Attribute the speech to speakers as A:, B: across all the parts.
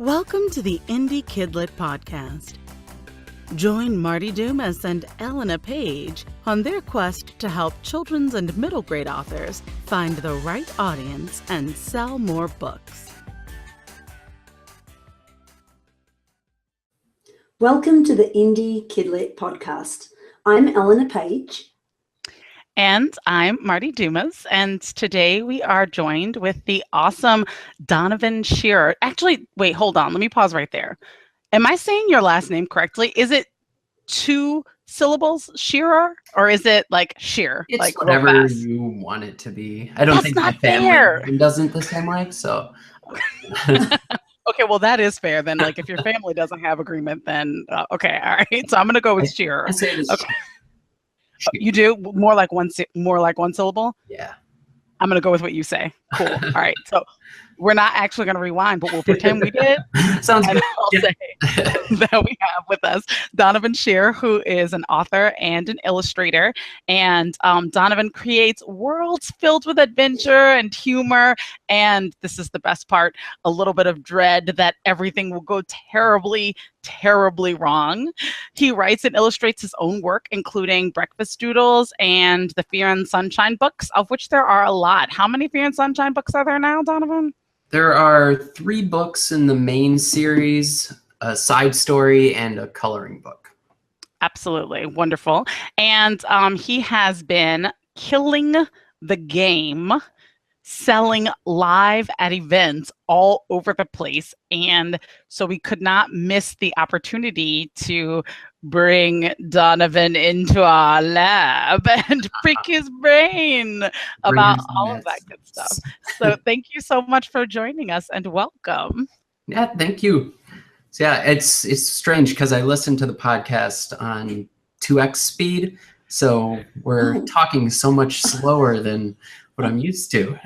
A: Welcome to the Indie KidLit podcast. Join Marti Dumas and Elena Page on their quest to help children's and middle grade authors find the right audience and sell more books.
B: Welcome to the Indie KidLit podcast. I'm Elena Page.
A: And I'm Marti Dumas, and today we are joined with the awesome Donovan Scherer. Actually, wait, hold on. Let me pause right there. Am I saying your last name correctly? Is it 2 syllables, Scherer, or is it like Scheer?
C: It's
A: like
C: whatever you want it to be. I don't think my family doesn't the same way, so.
A: Okay, well, that is fair then. Like, if your family doesn't have agreement, then okay, all right. So I'm going to go with Scherer.
C: I say it is
A: okay. You do more like one syllable?
C: Yeah.
A: I'm going to go with what you say. Cool. All right. So we're not actually going to rewind, but we'll pretend we did.
C: Sounds good.
A: I'll say that we have with us Donovan Scherer, who is an author and an illustrator. And Donovan creates worlds filled with adventure and humor. And this is the best part, a little bit of dread that everything will go terribly wrong. He writes and illustrates his own work, including Breakfast Doodles and the Fear and Sunshine books, of which there are a lot. How many Fear and Sunshine books are there now, Donovan?
C: There are 3 books in the main series, a side story, and a coloring book.
A: Absolutely. Wonderful. And he has been killing the game, selling live at events all over the place. And so we could not miss the opportunity to bring Donovan into our lab and pick his brain about all of that good stuff. So thank you so much for joining us and welcome.
C: Yeah, thank you. So yeah, it's strange because I listen to the podcast on 2x speed. So we're talking so much slower than what I'm used to.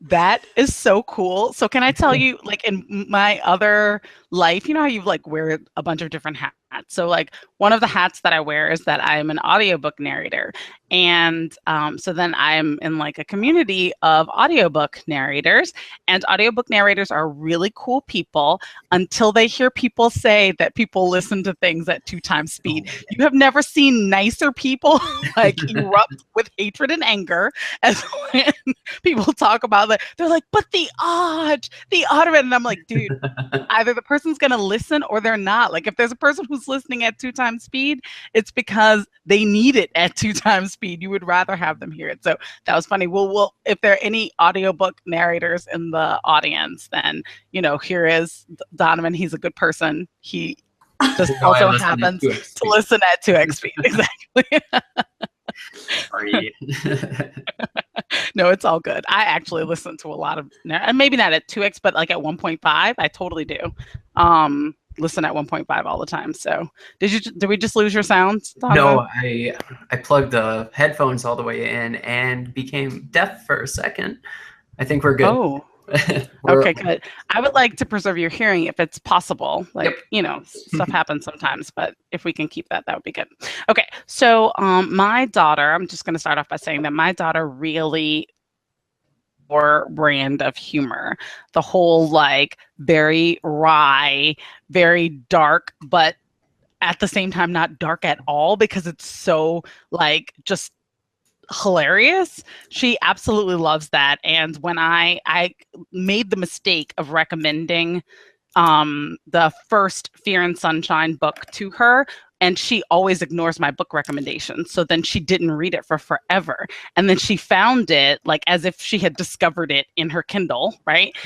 A: That is so cool. So can I tell you, like, in my other life, you know how you like wear a bunch of different hats? So like one of the hats that I wear is that I'm an audiobook narrator. And so then I'm in like a community of audiobook narrators, and audiobook narrators are really cool people until they hear people say that people listen to things at 2 times speed. You have never seen nicer people like erupt with hatred and anger as when people talk about that. They're like, but the odd of it. And I'm like, dude, either the person's going to listen or they're not. Like if there's a person who's listening at 2 times speed, it's because they need it at 2 times speed. You would rather have them hear it. So that was funny. Well, if there are any audiobook narrators in the audience, then, you know, here is Donovan. He's a good person. He just also happens to listen at 2x speed. Exactly.
C: Sorry.
A: No, it's all good. I actually listen to a lot of, and maybe not at 2x, but like at 1.5, I totally do. Listen at 1.5 all the time. So did we just lose your sound, Donovan?
C: No, I plugged the headphones all the way in and became deaf for a second. I think we're good.
A: Oh, okay, good. I would like to preserve your hearing if it's possible. Like,
C: yep.
A: You know, stuff happens sometimes, but if we can keep that would be good. Okay, so my daughter, I'm just going to start off by saying that my daughter really or brand of humor, the whole like very wry, very dark, but at the same time not dark at all because it's so like just hilarious. She absolutely loves that. And when I made the mistake of recommending the first Fear and Sunshine book to her, and she always ignores my book recommendations. So then she didn't read it for forever. And then she found it like as if she had discovered it in her Kindle, right?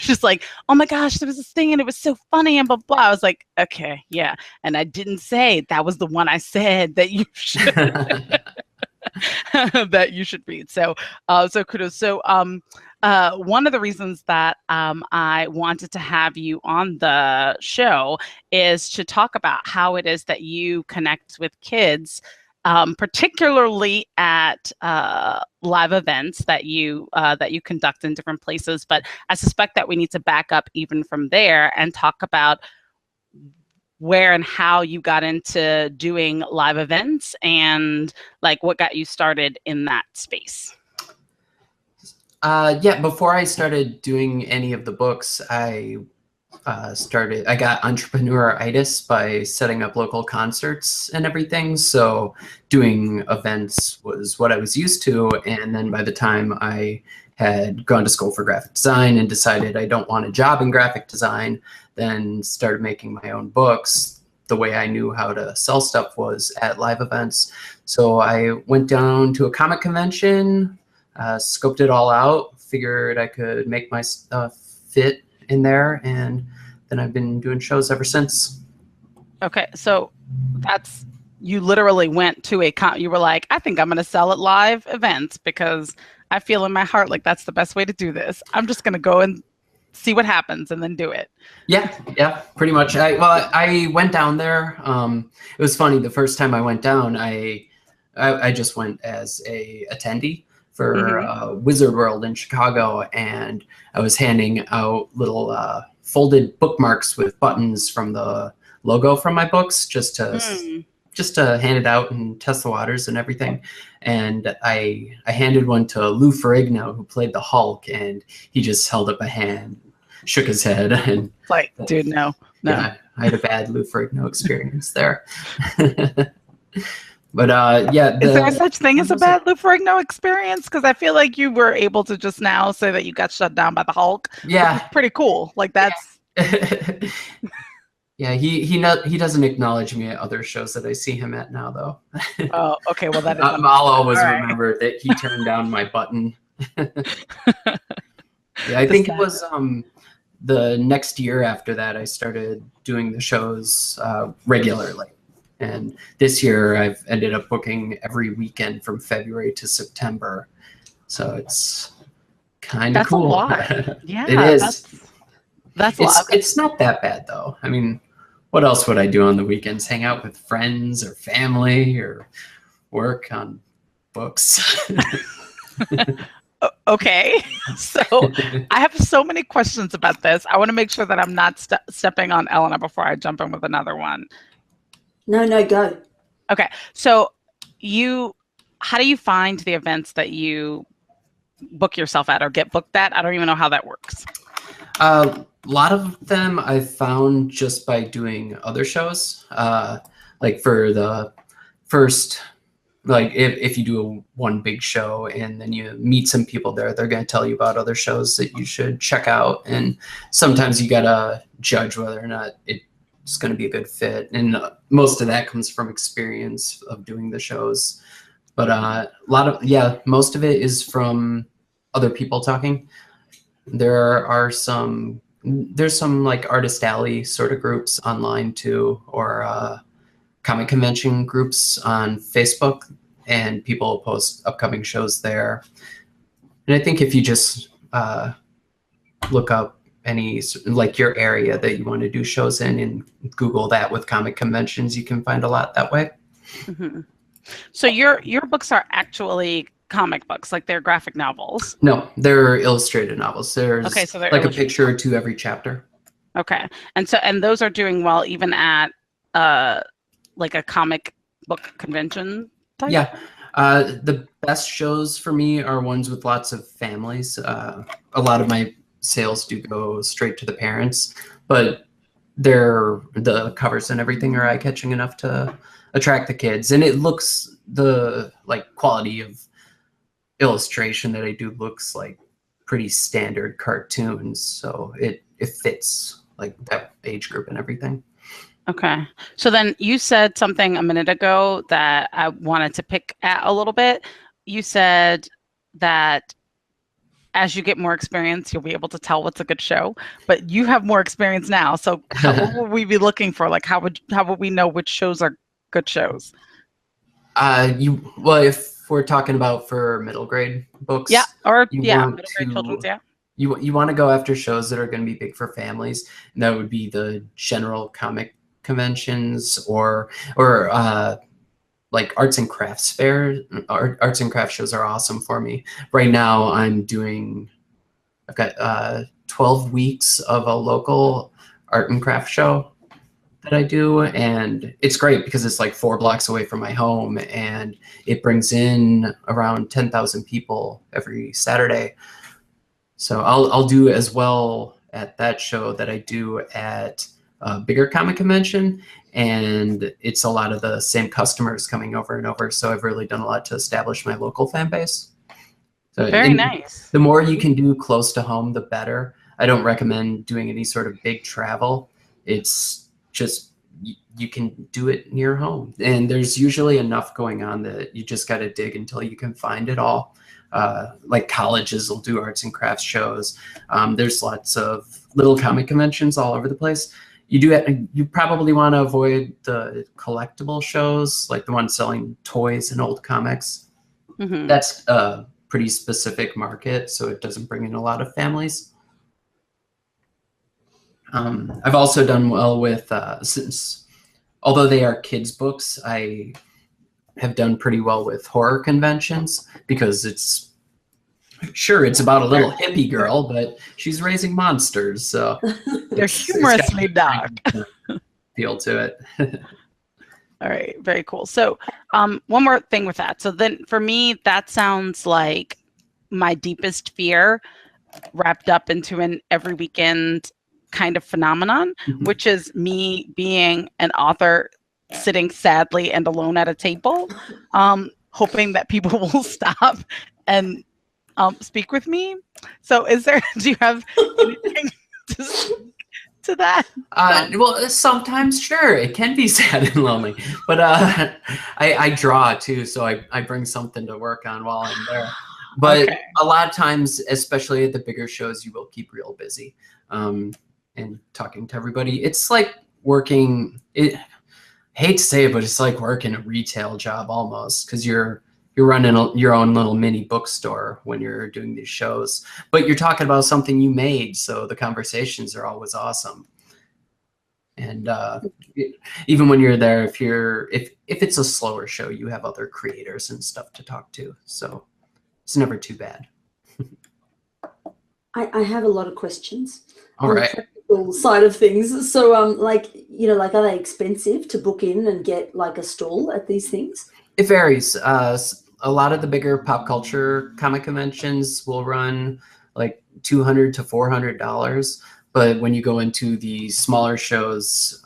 A: She's like, oh my gosh, there was this thing and it was so funny and blah, blah. I was like, okay, yeah. And I didn't say that was the one I said that you should that you should read. So so kudos. So one of the reasons that I wanted to have you on the show is to talk about how it is that you connect with kids, particularly at live events that you conduct in different places. But I suspect that we need to back up even from there and talk about where and how you got into doing live events and like what got you started in that space.
C: Yeah, before I started doing any of the books, I I got entrepreneuritis by setting up local concerts and everything. So doing events was what I was used to. And then by the time I had gone to school for graphic design and decided I don't want a job in graphic design, then started making my own books. The way I knew how to sell stuff was at live events. So I went down to a comic convention, scoped it all out, figured I could make my stuff fit in there, and then I've been doing shows ever since.
A: Okay, so you literally went to you were like, I think I'm going to sell at live events because I feel in my heart like that's the best way to do this. I'm just going to go and see what happens and then do it.
C: Yeah, pretty much. I went down there. It was funny. The first time I went down, I just went as a attendee for Wizard World in Chicago, and I was handing out little folded bookmarks with buttons from the logo from my books just to hand it out and test the waters and everything. And I handed one to Lou Ferrigno, who played the Hulk, and he just held up a hand, shook his head, and
A: like, dude, no.
C: Yeah, I had a bad Lou Ferrigno experience there. But yeah.
A: Is there such thing as a bad Lou Ferrigno experience? Because I feel like you were able to just now say that you got shut down by the Hulk.
C: Yeah.
A: Pretty cool. Like that's.
C: Yeah, he doesn't acknowledge me at other shows that I see him at now, though.
A: Oh, okay. Well, that is.
C: I'll always remember that he turned down my button. Yeah, I think it was the next year after that I started doing the shows regularly. And this year I've ended up booking every weekend from February to September. So it's kind of cool.
A: That's a lot. Yeah.
C: It is.
A: That's a lot.
C: It's not that bad though. I mean, what else would I do on the weekends? Hang out with friends or family or work on books.
A: Okay. So I have so many questions about this. I want to make sure that I'm not stepping on Elena before I jump in with another one.
B: No, go.
A: Okay. So how do you find the events that you book yourself at or get booked at? I don't even know how that works.
C: A lot of them I found just by doing other shows. Like for the first, like if you do one big show and then you meet some people there, they're going to tell you about other shows that you should check out. And sometimes you got to judge whether or not it's going to be a good fit. And most of that comes from experience of doing the shows. But most of it is from other people talking. There's some like Artist Alley sort of groups online too, or comic convention groups on Facebook, and people post upcoming shows there. And I think if you just look up any, like your area that you want to do shows in and Google that with comic conventions, you can find a lot that way.
A: Mm-hmm. So your books are actually comic books, like they're graphic novels?
C: No, they're illustrated novels. There's
A: so they're
C: like a picture or two every chapter.
A: Okay. And those are doing well even at like a comic book convention type?
C: Yeah. The best shows for me are ones with lots of families. A lot of my sales do go straight to the parents, but the covers and everything are eye-catching enough to attract the kids. And it looks, the like quality of illustration that I do looks like pretty standard cartoons, so it fits like that age group and everything.
A: Okay. So then you said something a minute ago that I wanted to pick at a little bit. You said that as you get more experience, you'll be able to tell what's a good show, but you have more experience now. So what would we be looking for? Like, how would we know which shows are good shows?
C: If we're talking about for middle grade books, middle grade children's, you want to go after shows that are going to be big for families, and that would be the general comic conventions or like arts and crafts fair. Arts and crafts shows are awesome for me. Right now I've got 12 weeks of a local art and craft show that I do, and it's great because it's like 4 blocks away from my home, and it brings in around 10,000 people every Saturday. So I'll do as well at that show that I do at a bigger comic convention, and it's a lot of the same customers coming over and over. So I've really done a lot to establish my local fan base. So,
A: Very nice.
C: the more you can do close to home, the better. I don't recommend doing any sort of big travel. It's just you can do it near home, and there's usually enough going on that you just got to dig until you can find it all. Like colleges will do arts and crafts shows. There's lots of little comic conventions all over the place. You probably want to avoid the collectible shows, like the ones selling toys and old comics.
A: Mm-hmm.
C: That's a pretty specific market, so it doesn't bring in a lot of families. I've also done well with, since although they are kids' books, I have done pretty well with horror conventions, because it's about a little hippie girl, but she's raising monsters, so
A: they're humorously dark.
C: Appeal to it.
A: All right, very cool. So one more thing with that. So then for me, that sounds like my deepest fear wrapped up into an every weekend kind of phenomenon, which is me being an author sitting sadly and alone at a table, hoping that people will stop and speak with me. So do you have anything to speak to that?
C: Well, sometimes, sure, it can be sad and lonely, but I draw too, so I bring something to work on while I'm there. But a lot of times, especially at the bigger shows, you will keep real busy and talking to everybody. It's like working, I hate to say it, but it's like working a retail job almost, because you're running your own little mini bookstore when you're doing these shows, but you're talking about something you made, so the conversations are always awesome. And even when you're there, if it's a slower show, you have other creators and stuff to talk to, so it's never too bad.
B: I have a lot of questions.
C: All right.
B: The practical side of things. So like, are they expensive to book in and get like a stall at these things?
C: It varies. A lot of the bigger pop culture comic conventions will run like $200 to $400, but when you go into the smaller shows,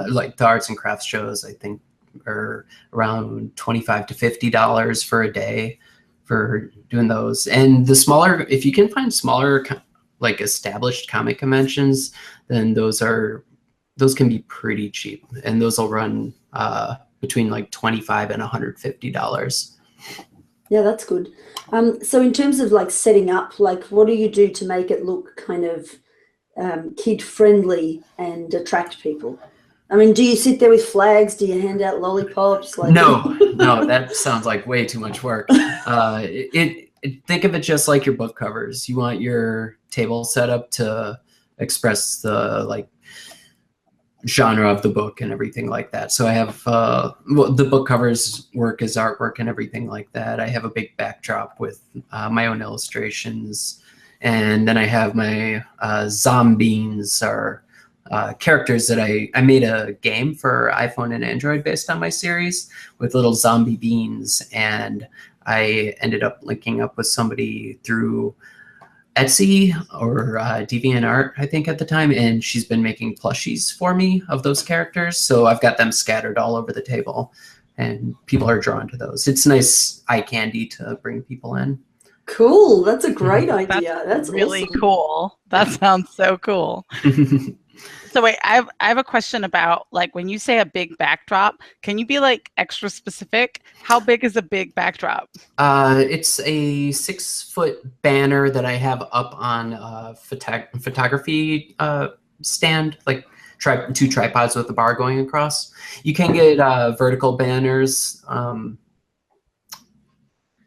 C: like the arts and crafts shows, I think are around $25 to $50 for a day for doing those. And the smaller, if you can find smaller, like established comic conventions, then those can be pretty cheap, and those will run between like $25 and $150.
B: Yeah, that's good. So in terms of like setting up, like what do you do to make it look kind of kid friendly and attract people? I mean, do you sit there with flags? Do you hand out lollipops? Like
C: No, that sounds like way too much work. Think of it just like your book covers. You want your table set up to express the like genre of the book and everything like that. So I have the book covers work as artwork and everything like that. I have a big backdrop with my own illustrations, and then I have my zombies, or characters that I made a game for iPhone and Android based on my series with little zombie beans, and I ended up linking up with somebody through Etsy or DeviantArt, I think at the time, and she's been making plushies for me of those characters. So I've got them scattered all over the table, and people are drawn to those. It's nice eye candy to bring people in.
B: Cool. That's a great idea. That's
A: really
B: awesome.
A: Cool. That sounds so cool. So wait, I have a question about, like, when you say a big backdrop, can you be like extra specific? How big is a big backdrop?
C: It's a 6-foot banner that I have up on a photography stand, like two tripods with a bar going across. You can get vertical banners.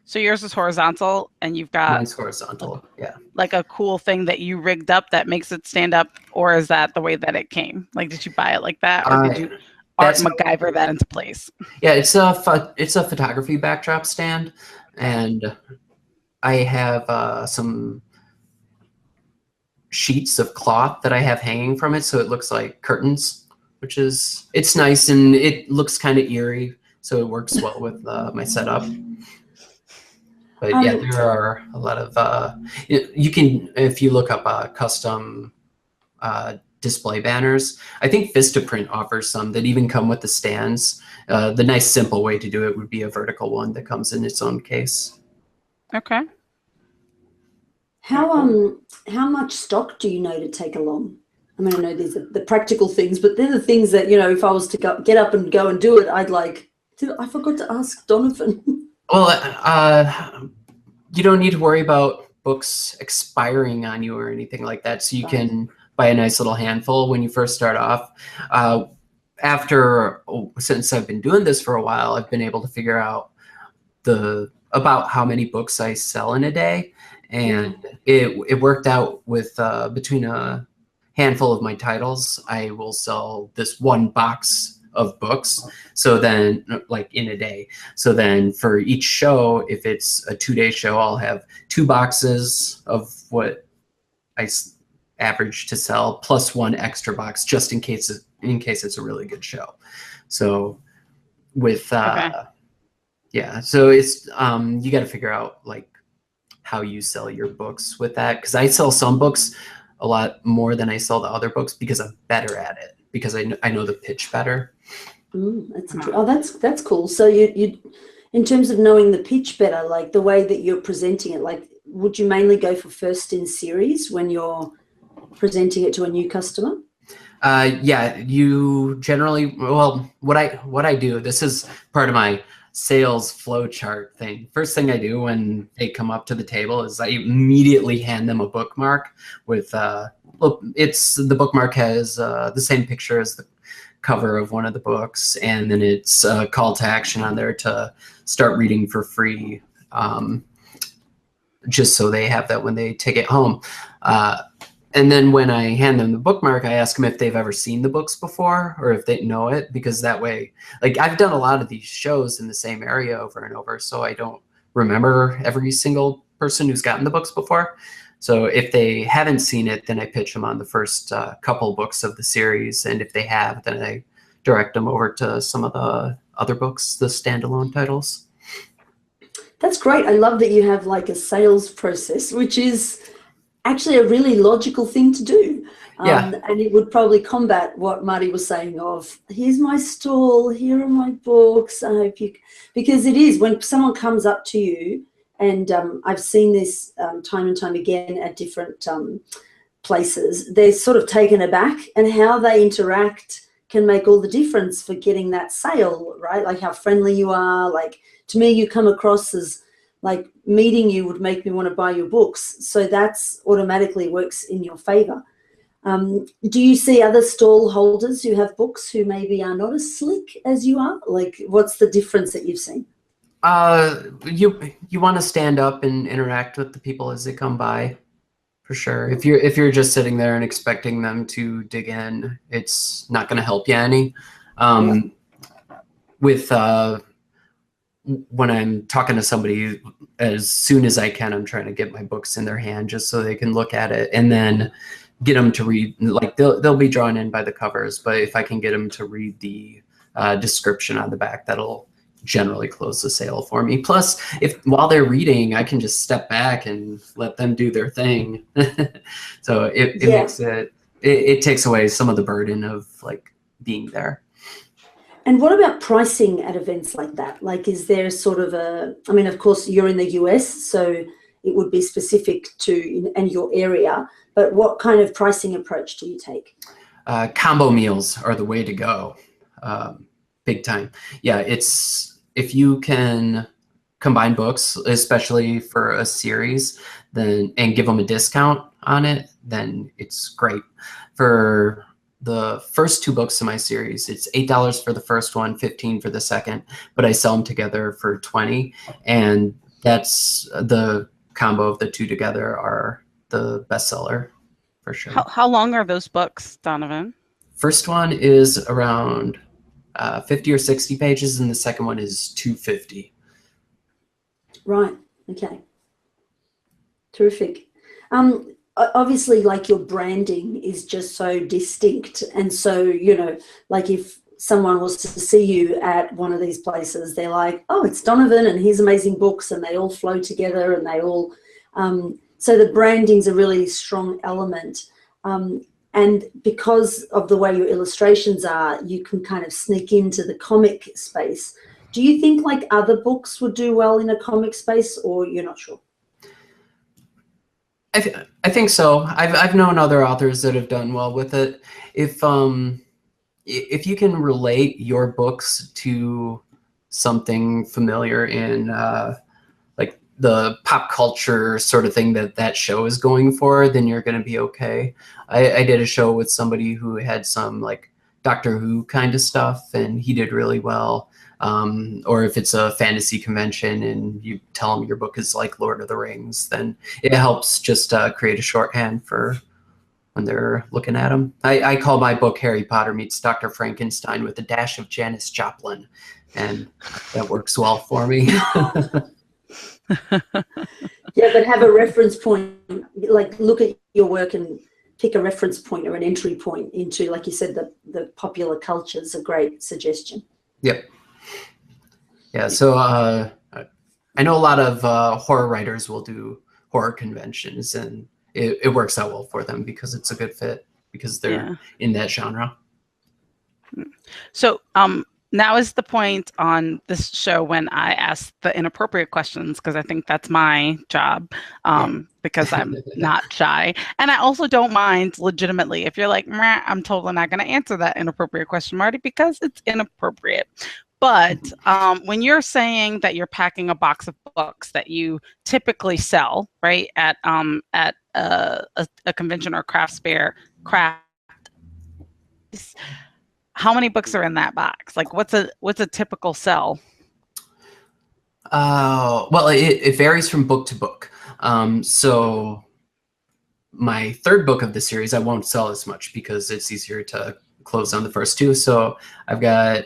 A: So yours is horizontal, and you've got
C: Mine's horizontal, yeah.
A: Like a cool thing that you rigged up that makes it stand up, or is that the way that it came? Like, did you buy it like that, or did you MacGyver that into place?
C: Yeah, it's a photography backdrop stand, and I have some sheets of cloth that I have hanging from it, so it looks like curtains, it's nice, and it looks kind of eerie, so it works well with my setup. But yeah, there are a lot of you can, if you look up custom display banners. I think Vistaprint offers some that even come with the stands. The nice simple way to do it would be a vertical one that comes in its own case.
A: Okay.
B: How much stock do you know to take along? I mean, I know these are the practical things, but they're the things that, you know, if I was to get up and go and do it, I'd like, I forgot to ask Donovan.
C: Well, you don't need to worry about books expiring on you or anything like that. So you can buy a nice little handful when you first start off. Since I've been doing this for a while, I've been able to figure out about how many books I sell in a day. And it worked out with between a handful of my titles, I will sell this one box of books. So then, like in a day. So then for each show, if it's a 2-day show, I'll have 2 boxes of what I average to sell, plus 1 extra box just in case it's a really good show. So with yeah, so it's you got to figure out like how you sell your books with that, because I sell some books a lot more than I sell the other books because I'm better at it, because I know the pitch better. That's
B: cool. So you in terms of knowing the pitch better, like the way that you're presenting it, like would you mainly go for first in series when you're presenting it to a new customer?
C: Yeah, you generally, well, what I do, this is part of my sales flow chart thing. First thing I do when they come up to the table is I immediately hand them a bookmark with, the bookmark has the same picture as the cover of one of the books, and then it's a call to action on there to start reading for free, just so they have that when they take it home. And then when I hand them the bookmark, I ask them if they've ever seen the books before or if they know it, because that way, like I've done a lot of these shows in the same area over and over, so I don't remember every single person who's gotten the books before. So if they haven't seen it, then I pitch them on the first couple books of the series. And if they have, then I direct them over to some of the other books, the standalone titles.
B: That's great. I love that you have like a sales process, which is actually a really logical thing to do. And it would probably combat what Marti was saying of, here's my stall, here are my books. I hope you, because it is when someone comes up to you, and I've seen this time and time again at different places, they're sort of taken aback, and how they interact can make all the difference for getting that sale, right? Like how friendly you are. Like to me, you come across as like meeting you would make me want to buy your books. So that's automatically works in your favor. Do you see other stall holders who have books who maybe are not as slick as you are? Like what's the difference that you've seen?
C: You want to stand up and interact with the people as they come by, for sure. If you're just sitting there and expecting them to dig in, it's not going to help you any. With when I'm talking to somebody, as soon as I can, I'm trying to get my books in their hand just so they can look at it, and then get them to read. Like they'll be drawn in by the covers, but if I can get them to read the description on the back, that'll generally close the sale for me. Plus, if while they're reading, I can just step back and let them do their thing. So it makes it takes away some of the burden of like being there.
B: And what about pricing at events like that? Like, is there sort of I mean, of course, you're in the US, so it would be specific to and your area, but what kind of pricing approach do you take?
C: Combo meals are the way to go. Big time. Yeah, if you can combine books, especially for a series, then and give them a discount on it, then it's great. For the first 2 books in my series, it's $8 for the first one, $15 for the second, but I sell them together for $20, and that's the combo of the 2 together are the bestseller for sure.
A: How long are those books, Donovan?
C: First one is around 50 or 60 pages, and the second one is 250.
B: Right. Okay. Terrific. Obviously, like your branding is just so distinct, and so like if someone was to see you at one of these places, they're like, oh, it's Donovan and his amazing books, and they all flow together, and they all so the branding's a really strong element. And because of the way your illustrations are, you can kind of sneak into the comic space. Do you think like other books would do well in a comic space, or you're not sure?
C: I think so. I've known other authors that have done well with it. If you can relate your books to something familiar in like the pop culture sort of thing that show is going for, then you're going to be okay. I did a show with somebody who had some like Doctor Who kind of stuff, and he did really well. Or if it's a fantasy convention and you tell them your book is like Lord of the Rings, then it helps just create a shorthand for when they're looking at them. I call my book Harry Potter Meets Dr. Frankenstein with a dash of Janis Joplin, and that works well for me.
B: Yeah, but have a reference point, like look at your work and pick a reference point or an entry point into, like you said, the popular culture is a great suggestion.
C: Yep. Yeah, so I know a lot of horror writers will do horror conventions, and it works out well for them because it's a good fit, because they're in that genre.
A: So now is the point on this show when I ask the inappropriate questions, because I think that's my job, because I'm not shy. And I also don't mind legitimately if you're like, meh, I'm totally not going to answer that inappropriate question, Marty, because it's inappropriate. But when you're saying that you're packing a box of books that you typically sell, right, at a convention or craft fair, how many books are in that box? Like, what's a typical sell?
C: Well, it varies from book to book. So my third book of the series, I won't sell as much because it's easier to close on the first two. So I've got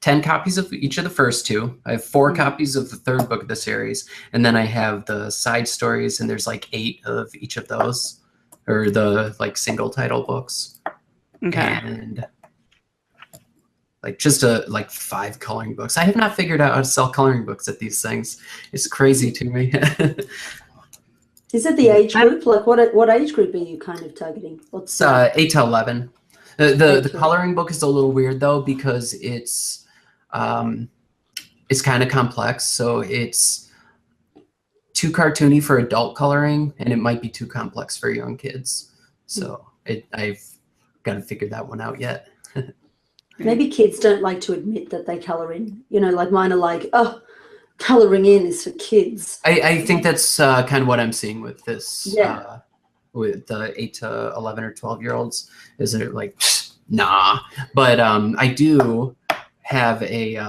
C: 10 copies of each of the first two. I have 4 copies of the third book of the series. And then I have the side stories, and there's like 8 of each of those, or the like single title books.
A: Okay.
C: And like just like 5 coloring books. I have not figured out how to sell coloring books at these things. It's crazy to me.
B: Is it the age group? Like what age group are you kind of targeting? What's
C: 8 to 11. The coloring book is a little weird though, because it's kind of complex. So it's too cartoony for adult coloring, and it might be too complex for young kids. So I've got to figure that one out yet.
B: Maybe kids don't like to admit that they color in. You know, like mine are like, oh, coloring in is for kids.
C: I think that's kind of what I'm seeing with this.
B: Yeah.
C: With the 8 to 11 or 12-year-olds, is it like, nah. But I do have a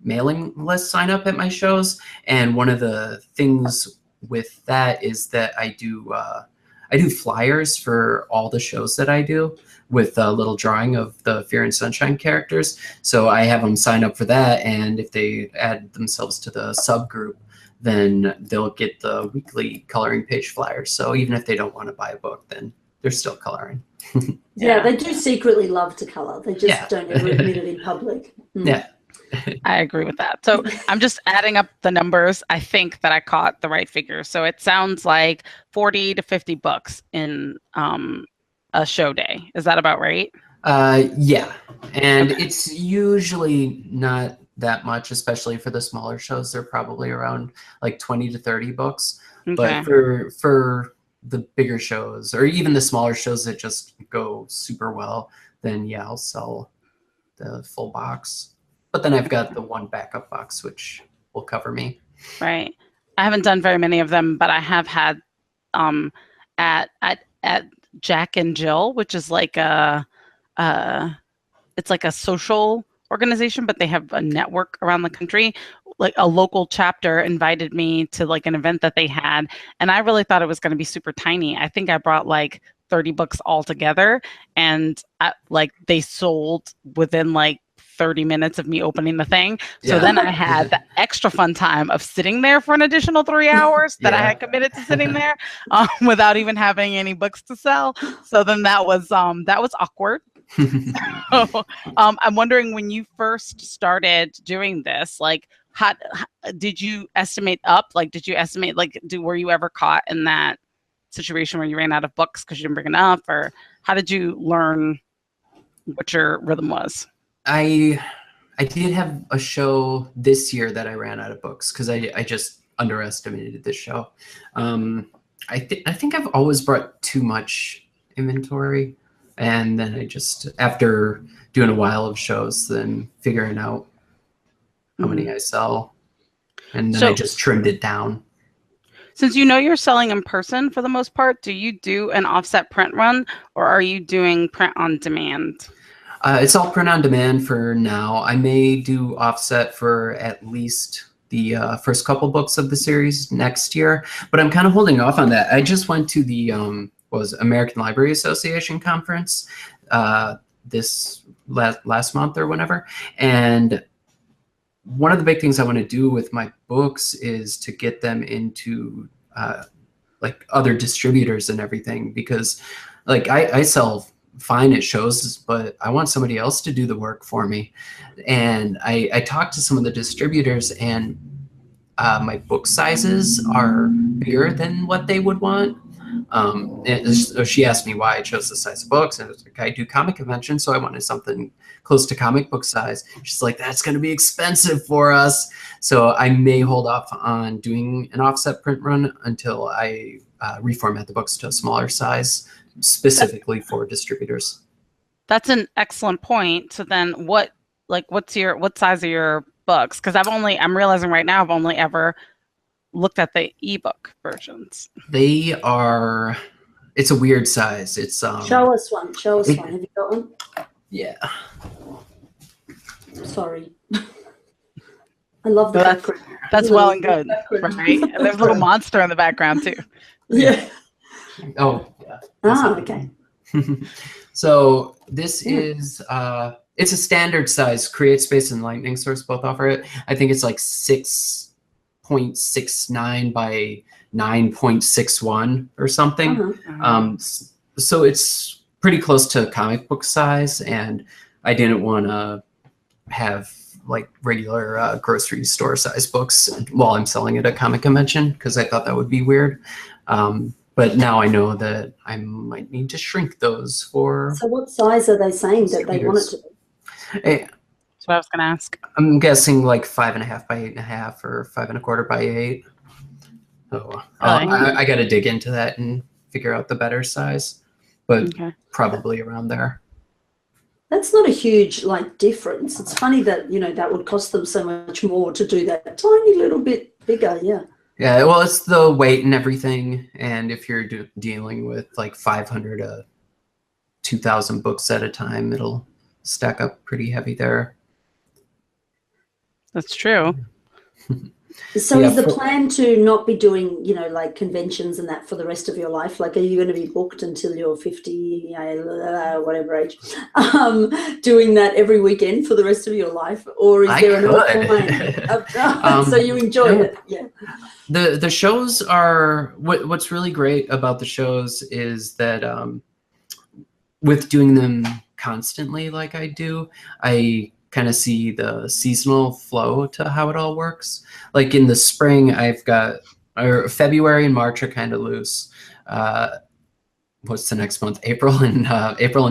C: mailing list sign up at my shows, and one of the things with that is that I do flyers for all the shows that I do, with a little drawing of the Fear and Sunshine characters. So I have them sign up for that, and if they add themselves to the subgroup, then they'll get the weekly coloring page flyers. So even if they don't want to buy a book, then they're still coloring.
B: Yeah, they do secretly love to color. They just don't ever admit it in public.
C: Yeah.
A: I agree with that. So I'm just adding up the numbers. I think that I caught the right figure. So it sounds like 40 to 50 books in a show day. Is that about right?
C: Yeah. And it's usually not that much, especially for the smaller shows. They're probably around like 20 to 30 books.
A: Okay.
C: But for the bigger shows, or even the smaller shows that just go super well, then yeah, I'll sell the full box. But then I've got the one backup box, which will cover me.
A: Right. I haven't done very many of them, but I have had at Jack and Jill, which is like it's like a social organization, but they have a network around the country. Like a local chapter invited me to like an event that they had, and I really thought it was going to be super tiny. I think I brought like 30 books all together, and like they sold within like 30 minutes of me opening the thing. So then I had the extra fun time of sitting there for an additional 3 hours that I had committed to sitting there without even having any books to sell. So then that was awkward. So, I'm wondering, when you first started doing this, like, how did you estimate up? Like, did you estimate, like, were you ever caught in that situation where you ran out of books because you didn't bring enough, or how did you learn what your rhythm was?
C: I did have a show this year that I ran out of books because I just underestimated this show. I think I've always brought too much inventory, and then I just, after doing a while of shows, then figuring out how many I sell, and then I just trimmed it down.
A: Since you know you're selling in person for the most part, do you do an offset print run, or are you doing print on demand?
C: It's all print on demand for now. I may do offset for at least the first couple books of the series next year, but I'm kind of holding off on that. I just went to the American Library Association conference this last month or whenever, and one of the big things I want to do with my books is to get them into like other distributors and everything, because like I sell fine at shows, but I want somebody else to do the work for me. And I talked to some of the distributors, and my book sizes are bigger than what they would want. And so she asked me why I chose the size of books, and I was like, I do comic conventions, so I wanted something close to comic book size. She's like, that's going to be expensive for us. So I may hold off on doing an offset print run until I reformat the books to a smaller size, specifically for distributors.
A: That's an excellent point. So then what size are your books? Because I'm realizing right now I've only ever looked at the ebook versions.
C: They are, it's a weird size. It's
B: show us one. Have you got one?
C: Yeah.
B: Sorry. I love the background.
A: That's well and good, right? And there's a little monster in the background too.
B: Yeah.
C: Oh, yeah.
B: Okay.
C: So this is it's a standard size. CreateSpace and Lightning Source both offer it. I think it's like 6.69 by 9.61 or something. So it's pretty close to comic book size, and I didn't want to have like regular grocery store size books while I'm selling at a comic convention, because I thought that would be weird. But now I know that I might need to shrink those for.
B: So what size are they saying that they want it to be?
A: That's what I was going to ask.
C: I'm guessing like 5.5 by 8.5 or 5.25 by 8. So I got to dig into that and figure out the better size, but probably around there.
B: That's not a huge difference. It's funny that that would cost them so much more to do that tiny little bit bigger. Yeah.
C: Yeah, well, it's the weight and everything, and if you're dealing with like 500 to 2,000 books at a time, it'll stack up pretty heavy there.
A: That's true.
B: So is the plan to not be doing, conventions and that for the rest of your life? Like, are you going to be booked until you're 50, whatever age, doing that every weekend for the rest of your life? Or is there an plan? So you enjoy it? Yeah.
C: The shows are, what's really great about the shows is that with doing them constantly like I do, I kind of see the seasonal flow to how it all works. Like in the spring, I've got, or February and March are kind of loose. What's the next month? April and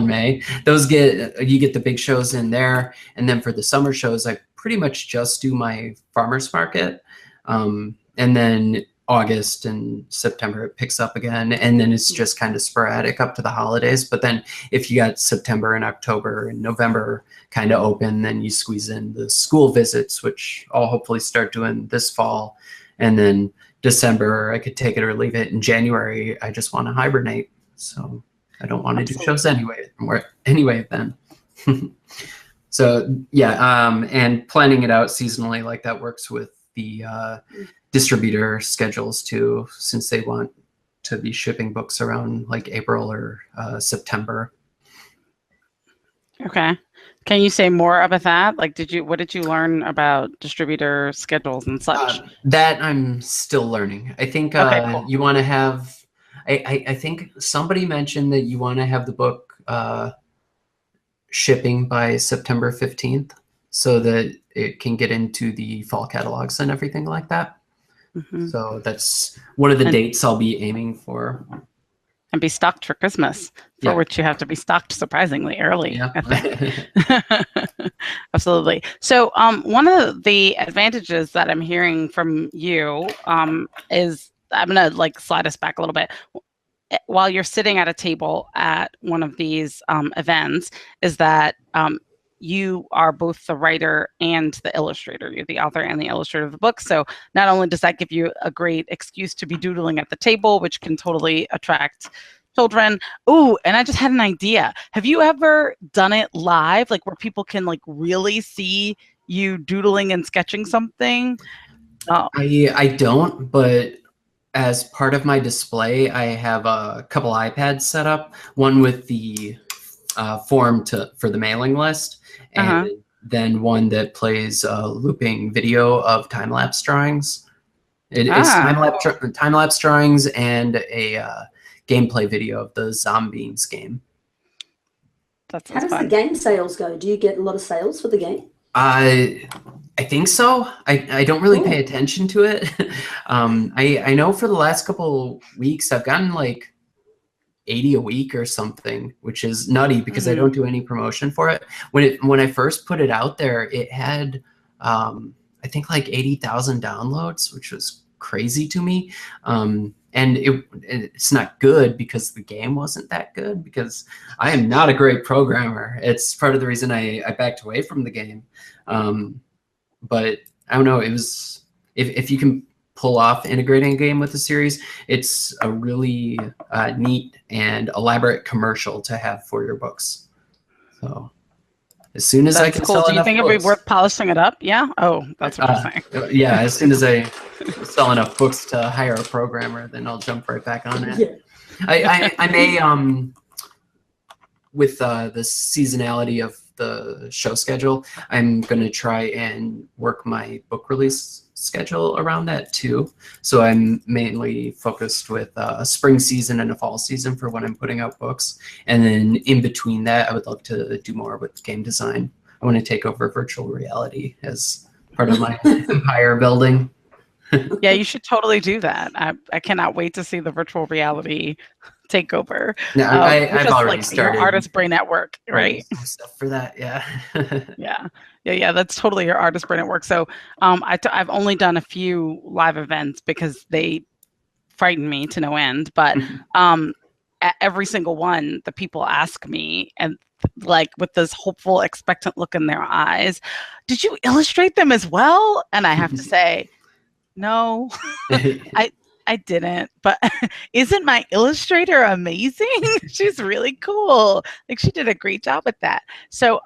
C: May. Those you get the big shows in there. And then for the summer shows, I pretty much just do my farmer's market. And then August and September it picks up again, and then it's just kind of sporadic up to the holidays. But then if you got September and October and November kind of open, then you squeeze in the school visits, which I'll hopefully start doing this fall. And then December I could take it or leave it. In January I just want to hibernate, so I don't want to do shows anyway then. So yeah, and planning it out seasonally like that works with the distributor schedules too, since they want to be shipping books around like April or September.
A: Okay. Can you say more about that? Like, what did you learn about distributor schedules and such?
C: That I'm still learning. I think cool. You want to have, I think somebody mentioned that you want to have the book shipping by September 15th so that it can get into the fall catalogs and everything like that. So that's one of the dates I'll be aiming for.
A: And be stocked for Christmas, for which you have to be stocked surprisingly early, I think. Absolutely. So one of the advantages that I'm hearing from you is, I'm going to like slide us back a little bit. While you're sitting at a table at one of these events, is that you are both the writer and the illustrator. You're the author and the illustrator of the book. So not only does that give you a great excuse to be doodling at the table, which can totally attract children. Oh, and I just had an idea. Have you ever done it live, like where people can like really see you doodling and sketching something?
C: I don't, but as part of my display, I have a couple iPads set up, one with the form for the mailing list, and then one that plays a looping video of time-lapse drawings. It's time-lapse drawings and a gameplay video of the Zombies game.
B: How does the game sales go? Do you get a lot of sales for the game?
C: I think so. I don't really pay attention to it. I know for the last couple weeks I've gotten like 80 a week or something, which is nutty because I don't do any promotion for it. When I first put it out there, it had I think like 80,000 downloads, which was crazy to me. And it's not good because the game wasn't that good, because I am not a great programmer. It's part of the reason I backed away from the game. But I don't know, it was, if you can pull off integrating a game with a series, it's a really neat and elaborate commercial to have for your books. So as soon as I can sell enough books.
A: Do you think it'd be worth polishing it up? Yeah? Oh, that's what I'm
C: saying. Yeah, as soon as I sell enough books to hire a programmer, then I'll jump right back on it. Yeah. I may, with the seasonality of the show schedule, I'm going to try and work my book release schedule around that too. So I'm mainly focused with a spring season and a fall season for when I'm putting out books. And then in between that, I would love to do more with game design. I want to take over virtual reality as part of my empire building.
A: Yeah, you should totally do that. I cannot wait to see the virtual reality takeover.
C: Yeah, I've already started.
A: Your artist brain at work, right?
C: Stuff for that, yeah.
A: Yeah. That's totally your artist brain at work. So, I've only done a few live events because they frighten me to no end. But at every single one, the people ask me, and like with this hopeful, expectant look in their eyes, "Did you illustrate them as well?" And I have to say, no, I didn't, but isn't my illustrator amazing? She's really cool. Like, she did a great job with that. So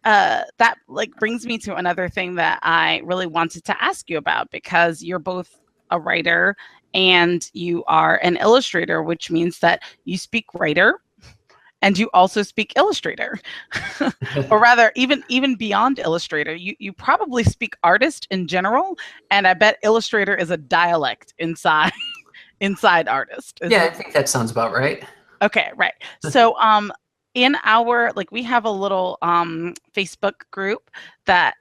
A: that like brings me to another thing that I really wanted to ask you about, because you're both a writer and you are an illustrator, which means that you speak writer and you also speak illustrator. Or rather, even beyond illustrator, you probably speak artist in general, and I bet illustrator is a dialect inside artist.
C: I think that sounds about right.
A: Okay, right. So in our, like, we have a little Facebook group that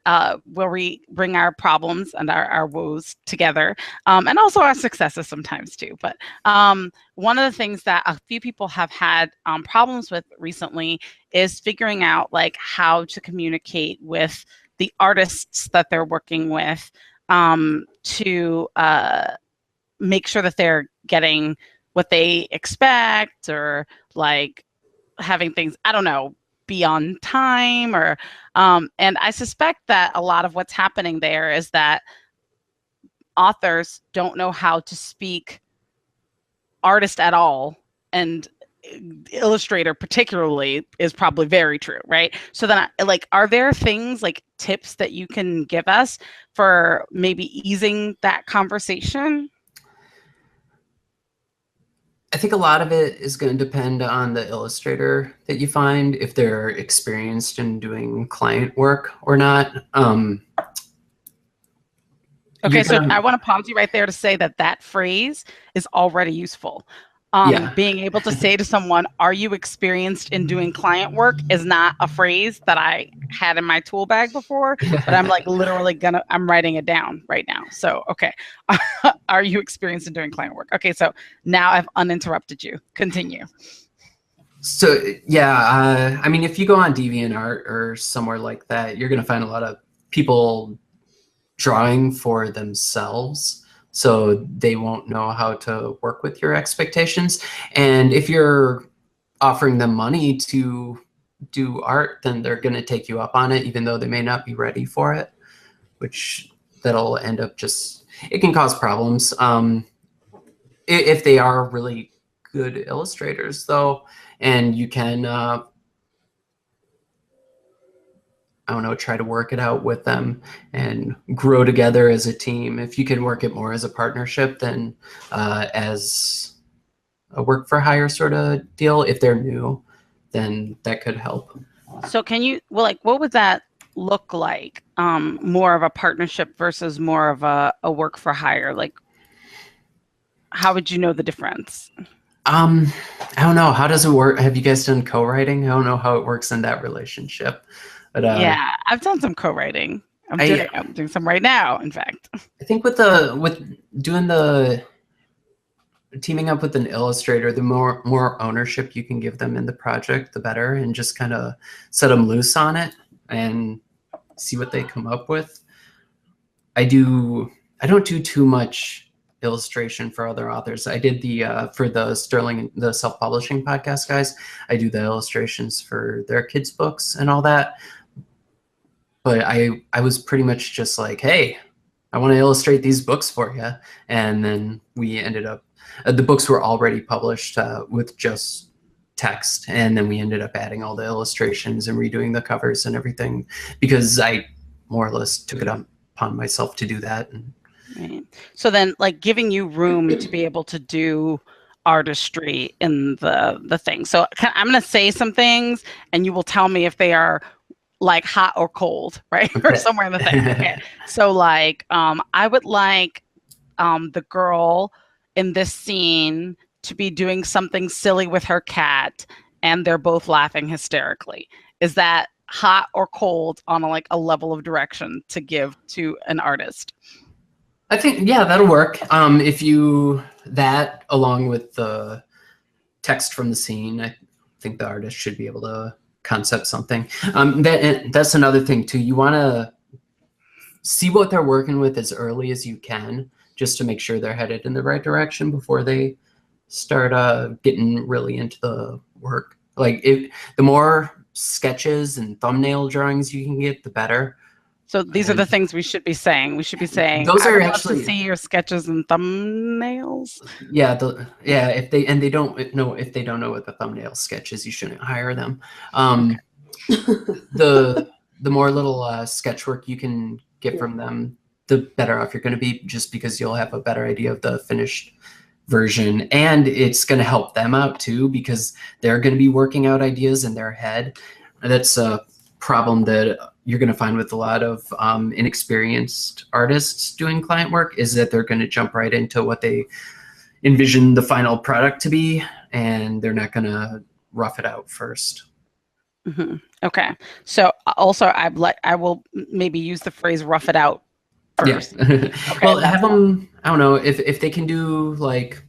A: where we bring our problems and our woes together, and also our successes sometimes too. But one of the things that a few people have had problems with recently is figuring out like how to communicate with the artists that they're working with to make sure that they're getting what they expect, or like having things, I don't know, be on time, or and I suspect that a lot of what's happening there is that authors don't know how to speak artist at all, and illustrator particularly is probably very true, right? So then like, are there things like tips that you can give us for maybe easing that conversation?
C: I think a lot of it is going to depend on the illustrator that you find, if they're experienced in doing client work or not.
A: Okay, so I want to pause you right there to say that that phrase is already useful.
C: Yeah.
A: Being able to say to someone, "Are you experienced in doing client work?" is not a phrase that I had in my tool bag before, but I'm like literally I'm writing it down right now. So, okay. Are you experienced in doing client work? Okay, so now I've uninterrupted you. Continue.
C: So yeah, I mean, if you go on DeviantArt or somewhere like that, you're going to find a lot of people drawing for themselves, so they won't know how to work with your expectations. And if you're offering them money to do art, then they're going to take you up on it, even though they may not be ready for it, which that'll end up it can cause problems. If they are really good illustrators, though, and you can, I don't know, try to work it out with them and grow together as a team. If you can work it more as a partnership than as a work for hire sort of deal, if they're new, then that could help.
A: So what would that look like? More of a partnership versus more of a work for hire? Like, how would you know the difference?
C: I don't know. How does it work? Have you guys done co-writing? I don't know how it works in that relationship. But
A: yeah, I've done some co-writing. I'm doing some right now, in fact.
C: I think with doing the teaming up with an illustrator, the more ownership you can give them in the project, the better, and just kind of set them loose on it and see what they come up with. I don't do too much illustration for other authors. I did for the Sterling, the self-publishing podcast guys, I do the illustrations for their kids' books and all that. But I was pretty much just like, hey, I want to illustrate these books for you. And then we ended up, the books were already published with just text. And then we ended up adding all the illustrations and redoing the covers and everything, because I more or less took it upon myself to do that.
A: Right. So then, like, giving you room to be able to do artistry in the thing. So I'm going to say some things and you will tell me if they are like hot or cold, right?
C: Okay.
A: Or somewhere in the thing. Okay. So like, I would like the girl in this scene to be doing something silly with her cat and they're both laughing hysterically. Is that hot or cold on a level of direction to give to an artist?
C: I think, yeah, that'll work. If that along with the text from the scene, I think the artist should be able to concept something. That's another thing too. You want to see what they're working with as early as you can, just to make sure they're headed in the right direction before they start getting really into the work. Like, the more sketches and thumbnail drawings you can get, the better.
A: So these are the things we should be saying. We should be saying,
C: those are
A: I would
C: actually
A: love to see your sketches and thumbnails.
C: Yeah, if they don't know what the thumbnail sketch is, you shouldn't hire them. Okay. The more little sketch work you can get from them, the better off you're going to be, just because you'll have a better idea of the finished version, and it's going to help them out too, because they're going to be working out ideas in their head. That's a problem that you're going to find with a lot of inexperienced artists doing client work, is that they're going to jump right into what they envision the final product to be, and they're not going to rough it out first.
A: Mm-hmm. Okay. So also I will maybe use the phrase rough it out first.
C: Yeah. Okay, well, have them, I don't know, if they can do, like,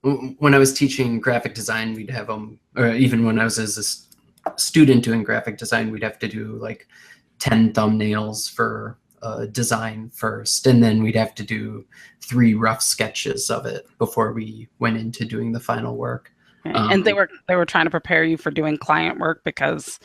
C: when I was teaching graphic design, we'd have them, or even when I was as a student doing graphic design, we'd have to do like 10 thumbnails for design first, and then we'd have to do 3 rough sketches of it before we went into doing the final work.
A: And they were trying to prepare you for doing client work, because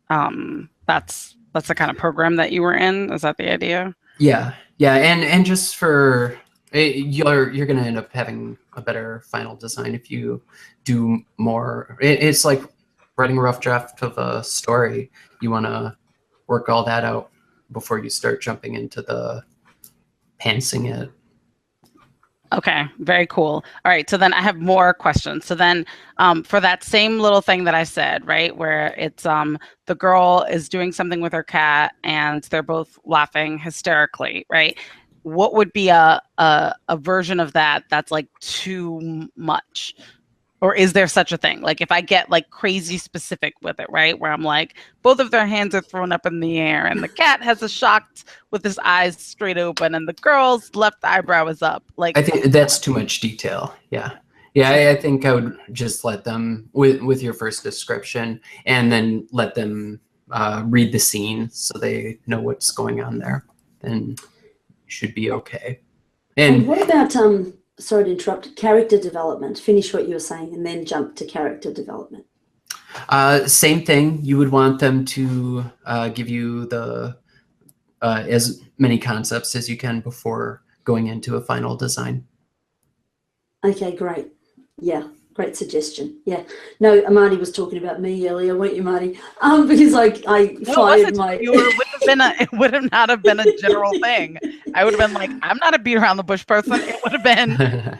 A: that's the kind of program that you were in. Is that the idea?
C: Yeah, and just for you're going to end up having a better final design if you do more. It's like writing a rough draft of a story. You want to work all that out before you start jumping into the pantsing it.
A: Okay, very cool. All right, so then I have more questions. So then for that same little thing that I said, right, where it's the girl is doing something with her cat and they're both laughing hysterically, right? what would be a version of that that's like too much? Or is there such a thing? Like if I get like crazy specific with it, right? Where I'm like, both of their hands are thrown up in the air and the cat has a shocked with his eyes straight open and the girl's left eyebrow is up. Like,
C: I think that's too much detail. Yeah. Yeah, I think I would just let them, with your first description, and then let them read the scene so they know what's going on there. Then should be okay.
B: And what about, sorry to interrupt, character development? Finish what you were saying and then jump to character development.
C: Same thing. You would want them to give you the as many concepts as you can before going into a final design. Okay, great.
B: Yeah, great suggestion. Yeah. No, Marti was talking about me earlier, weren't you, Marti? Because I fired my...
A: It would have not have been a general thing. I would have been like, I'm not a beat around the bush person. It would have been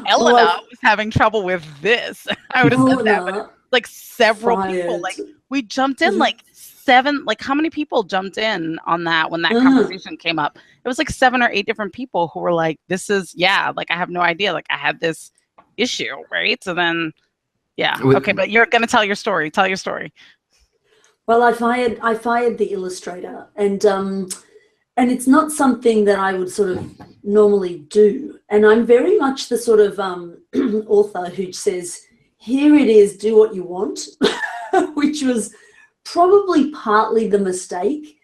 A: Elena was having trouble with this. I would have said that, but like several people, like we jumped in like 7, like how many people jumped in on that when that conversation came up? It was like 7 or 8 different people who were like, this is, like I have no idea. Like I had this issue, right? So then, okay, but you're going to tell your story. Tell your story.
B: Well, I fired the illustrator, and it's not something that I would sort of normally do. And I'm very much the sort of author who says, here it is, do what you want, which was probably partly the mistake,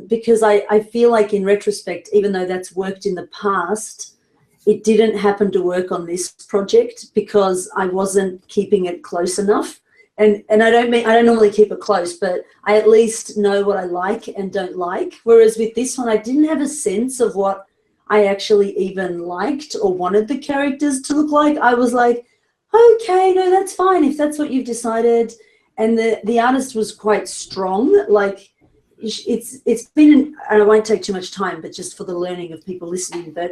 B: because I feel like in retrospect, even though that's worked in the past, it didn't happen to work on this project because I wasn't keeping it close enough. And I don't normally keep it close, but I at least know what I like and don't like. Whereas with this one, I didn't have a sense of what I actually even liked or wanted the characters to look like. I was like, okay, no, that's fine if that's what you've decided. And the artist was quite strong. Like it's been, and I won't take too much time, but just for the learning of people listening, but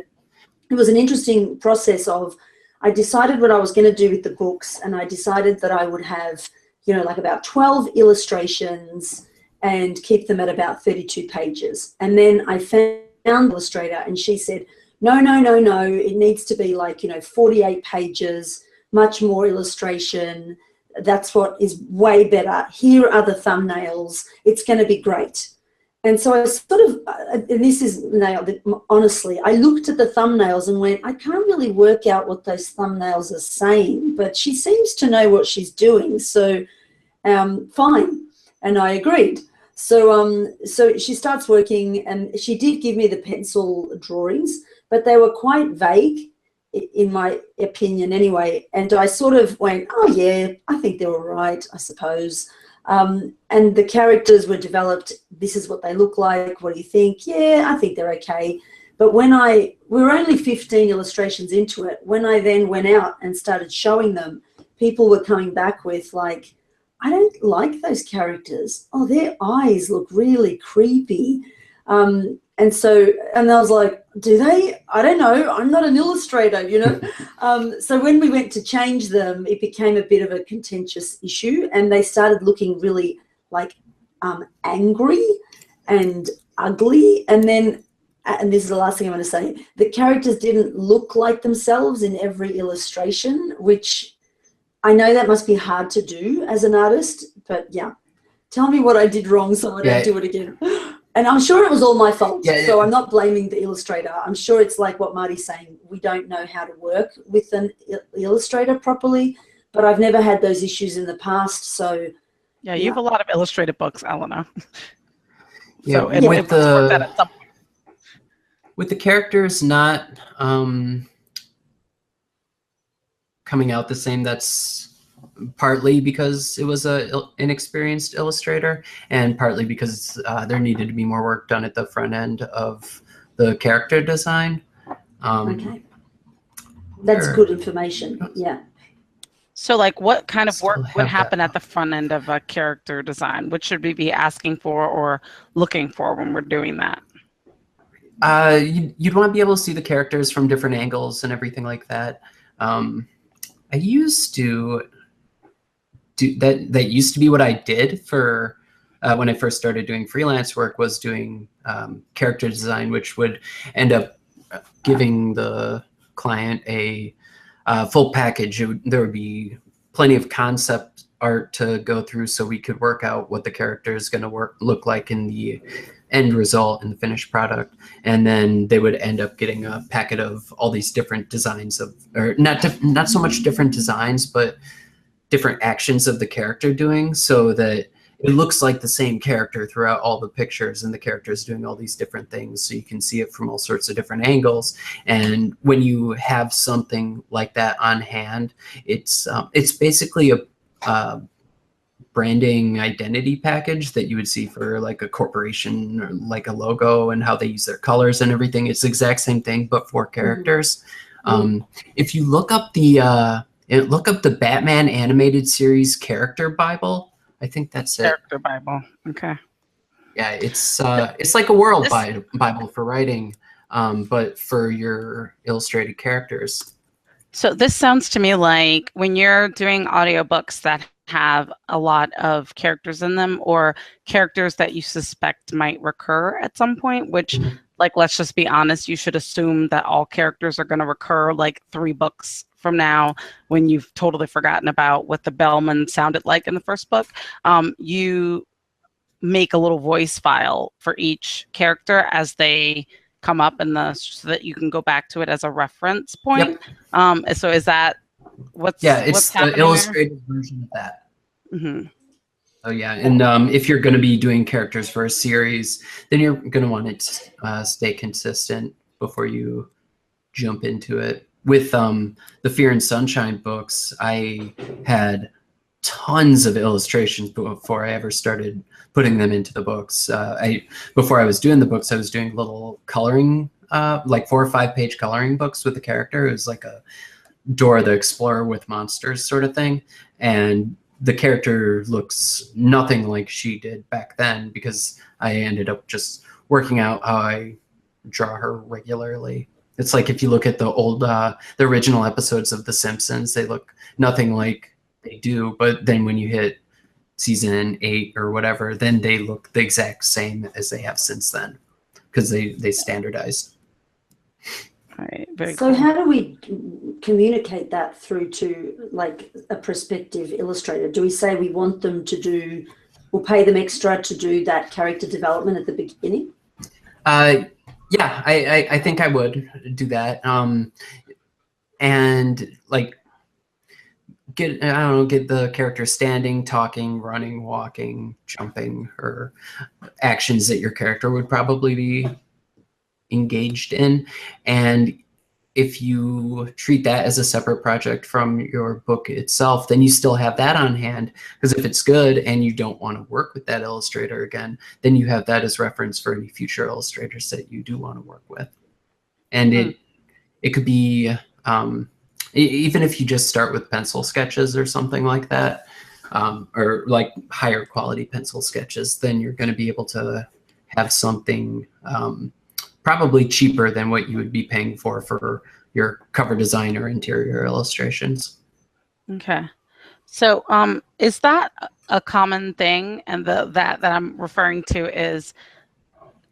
B: it was an interesting process of, I decided what I was going to do with the books, and I decided that I would have, like about 12 illustrations and keep them at about 32 pages. And then I found an illustrator and she said, no, it needs to be like, 48 pages, much more illustration. That's what is way better. Here are the thumbnails. It's going to be great. And so I sort of, and this is nailed it, honestly, I looked at the thumbnails and went, I can't really work out what those thumbnails are saying, but she seems to know what she's doing, so fine. And I agreed. So she starts working, and she did give me the pencil drawings, but they were quite vague, in my opinion anyway. And I sort of went, oh yeah, I think they're all right, I suppose. And the characters were developed. This is what they look like. What do you think? Yeah, I think they're okay. But we were only 15 illustrations into it. When I then went out and started showing them, people were coming back with like, I don't like those characters. Oh, their eyes look really creepy. And I was like, do they? I don't know. I'm not an illustrator, So when we went to change them, it became a bit of a contentious issue, and they started looking really like angry and ugly. And then, and this is the last thing I'm going to say, the characters didn't look like themselves in every illustration, which I know that must be hard to do as an artist, but yeah. Tell me what I did wrong so I don't do it again. And I'm sure it was all my fault, so I'm not blaming the illustrator. I'm sure it's like what Marti's saying. We don't know how to work with an illustrator properly, but I've never had those issues in the past, so...
A: Yeah, you have a lot of illustrated books, Elena.
C: Yeah,
A: so with
C: the characters not coming out the same, that's partly because it was an inexperienced illustrator, and partly because there needed to be more work done at the front end of the character design.
B: Okay. That's good information. Yeah.
A: So like what kind of work would happen at the front end of a character design? What should we be asking for or looking for when we're doing that?
C: You'd want to be able to see the characters from different angles and everything like that. I used to do that. That used to be what I did for when I first started doing freelance work, was doing character design, which would end up giving the client a full package. There would be plenty of concept art to go through, so we could work out what the character is going to look like in the end result, in the finished product. And then they would end up getting a packet of all these different designs of, or not so much different designs, but different actions of the character doing, so that it looks like the same character throughout all the pictures, and the character is doing all these different things, so you can see it from all sorts of different angles. And when you have something like that on hand, it's basically a branding identity package that you would see for like a corporation, or like a logo and how they use their colors and everything. It's the exact same thing, but for characters. If you look up the Batman animated series character Bible, I think that's it.
A: Character Bible. Okay.
C: Yeah, it's like a world Bible for writing, but for your illustrated characters.
A: So this sounds to me like when you're doing audiobooks that have a lot of characters in them, or characters that you suspect might recur at some point, which, like, let's just be honest, you should assume that all characters are going to recur like 3 books from now, when you've totally forgotten about what the bellman sounded like in the first book. You make a little voice file for each character as they come up so that you can go back to it as a reference point. Yep. So is that what's
C: the illustrated version of that. Oh yeah, and if you're going to be doing characters for a series, then you're going to want it to stay consistent before you jump into it. With the Fear and Sunshine books, I had tons of illustrations before I ever started putting them into the books. Before I was doing the books, I was doing little coloring, like 4 or 5 page coloring books with the character. It was like a Dora the Explorer with monsters sort of thing. And the character looks nothing like she did back then, because I ended up just working out how I draw her regularly. It's like if you look at the old, the original episodes of The Simpsons, they look nothing like they do. But then when you hit season 8 or whatever, then they look the exact same as they have since then, because they standardized.
A: All right, very
B: so
A: cool.
B: How do we communicate that through to like a prospective illustrator? Do we say we want them to do, we'll pay them extra to do that character development at the beginning?
C: Yeah, I think I would do that. And like get the character standing, talking, running, walking, jumping, or actions that your character would probably be engaged in. And if you treat that as a separate project from your book itself, then you still have that on hand, because if it's good and you don't want to work with that illustrator again, then you have that as reference for any future illustrators that you do want to work with. And it could be, even if you just start with pencil sketches or something like that, or like higher quality pencil sketches, then you're going to be able to have something probably cheaper than what you would be paying for your cover design or interior illustrations.
A: Okay. So is that a common thing? And that I'm referring to is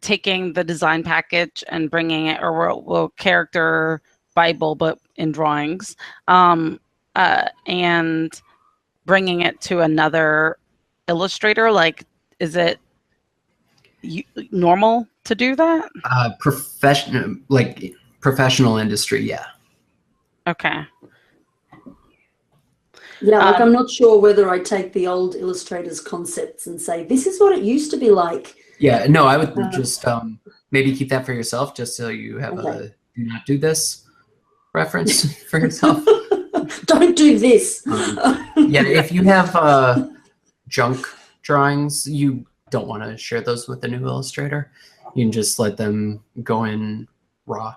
A: taking the design package and bringing it, or character Bible, but in drawings, and bringing it to another illustrator? Like, is it normal to do that?
C: Professional industry, yeah.
A: Okay.
B: Yeah, like I'm not sure whether I take the old illustrators' concepts and say, this is what it used to be like.
C: Yeah, no, I would just maybe keep that for yourself, just so you have a do not do this reference for yourself.
B: Don't do this.
C: Yeah, if you have junk drawings, you don't want to share those with a new illustrator. You can just let them go in raw.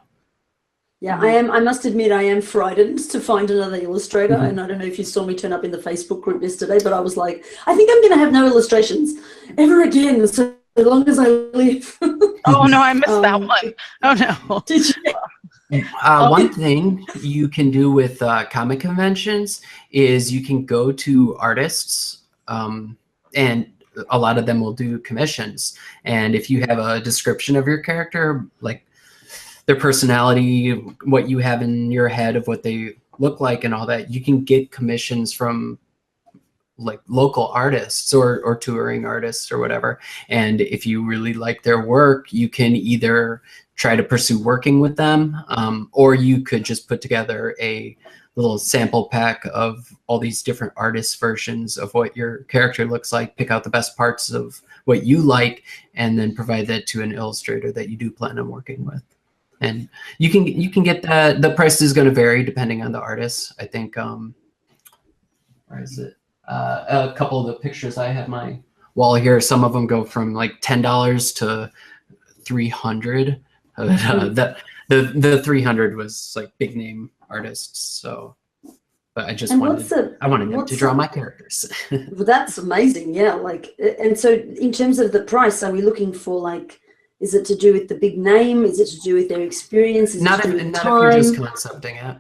B: Yeah, I must admit, I am frightened to find another illustrator. And I don't know if you saw me turn up in the Facebook group yesterday, but I was like, I think I'm going to have no illustrations ever again, so long as I live.
A: Oh, no, I missed that one. Oh, no.
B: Did you?
C: One thing you can do with comic conventions is you can go to artists and a lot of them will do commissions. And if you have a description of your character, like their personality, what you have in your head of what they look like and all that, you can get commissions from like local artists or touring artists or whatever. And if you really like their work, you can either try to pursue working with them, or you could just put together a little sample pack of all these different artist versions of what your character looks like, pick out the best parts of what you like, and then provide that to an illustrator that you do plan on working with. And you can get that. The price is going to vary depending on the artist. I think, where is it? A couple of the pictures I have my wall here, some of them go from like $10 to $300. The 300 was like big name artists. So, but I just wanted them to draw my characters.
B: Well, that's amazing. Yeah. Like, and so in terms of the price, are we looking for like, is it to do with the big name? Is it to do with their experience? Is
C: not
B: it to do
C: if,
B: with
C: not
B: time?
C: if you're just concepting it.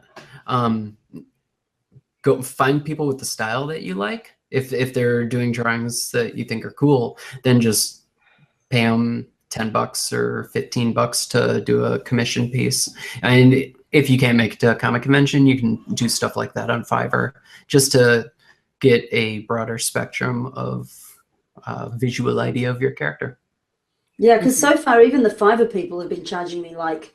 C: Go find people with the style that you like. If they're doing drawings that you think are cool, then just pay them $10 or $15 to do a commission piece. And if you can't make it to a comic convention, you can do stuff like that on Fiverr, just to get a broader spectrum of visual idea of your character.
B: Yeah, because so far even the Fiverr people have been charging me like,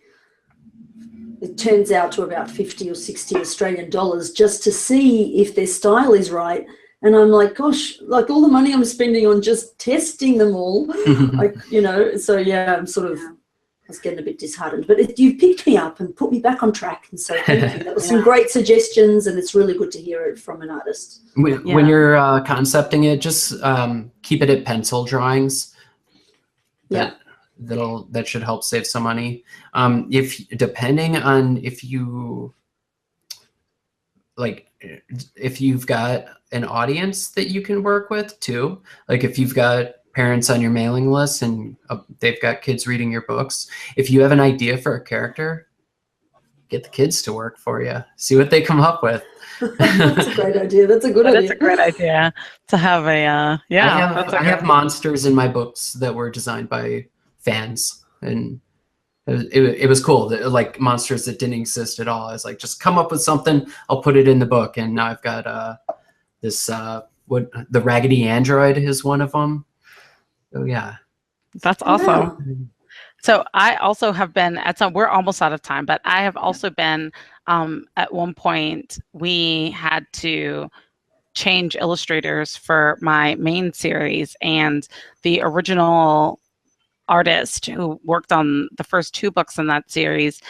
B: it turns out to about 50 or 60 Australian dollars just to see if their style is right. And I'm like, gosh, like all the money I'm spending on just testing them all, like, you know, so yeah, I'm sort of, I was getting a bit disheartened, but you picked me up and put me back on track. And so thank you. That was some great suggestions, and it's really good to hear it from an artist.
C: When you're concepting it, just keep it at pencil drawings. That should help save some money. Depending on if you've got an audience that you can work with too, like if you've got parents on your mailing list and they've got kids reading your books, if you have an idea for a character, get the kids to work for you, see what they come up with.
B: That's a great idea. That's a good idea.
A: That's a great idea to have a
C: I have monsters in my books that were designed by fans, and it was cool. Like monsters that didn't exist at all. I was like, just come up with something, I'll put it in the book. And now I've got this the Raggedy Android is one of them. Oh yeah,
A: that's awesome. So I also have been we're almost out of time, but I have also been at one point we had to change illustrators for my main series, and the original artist who worked on the first 2 books in that series,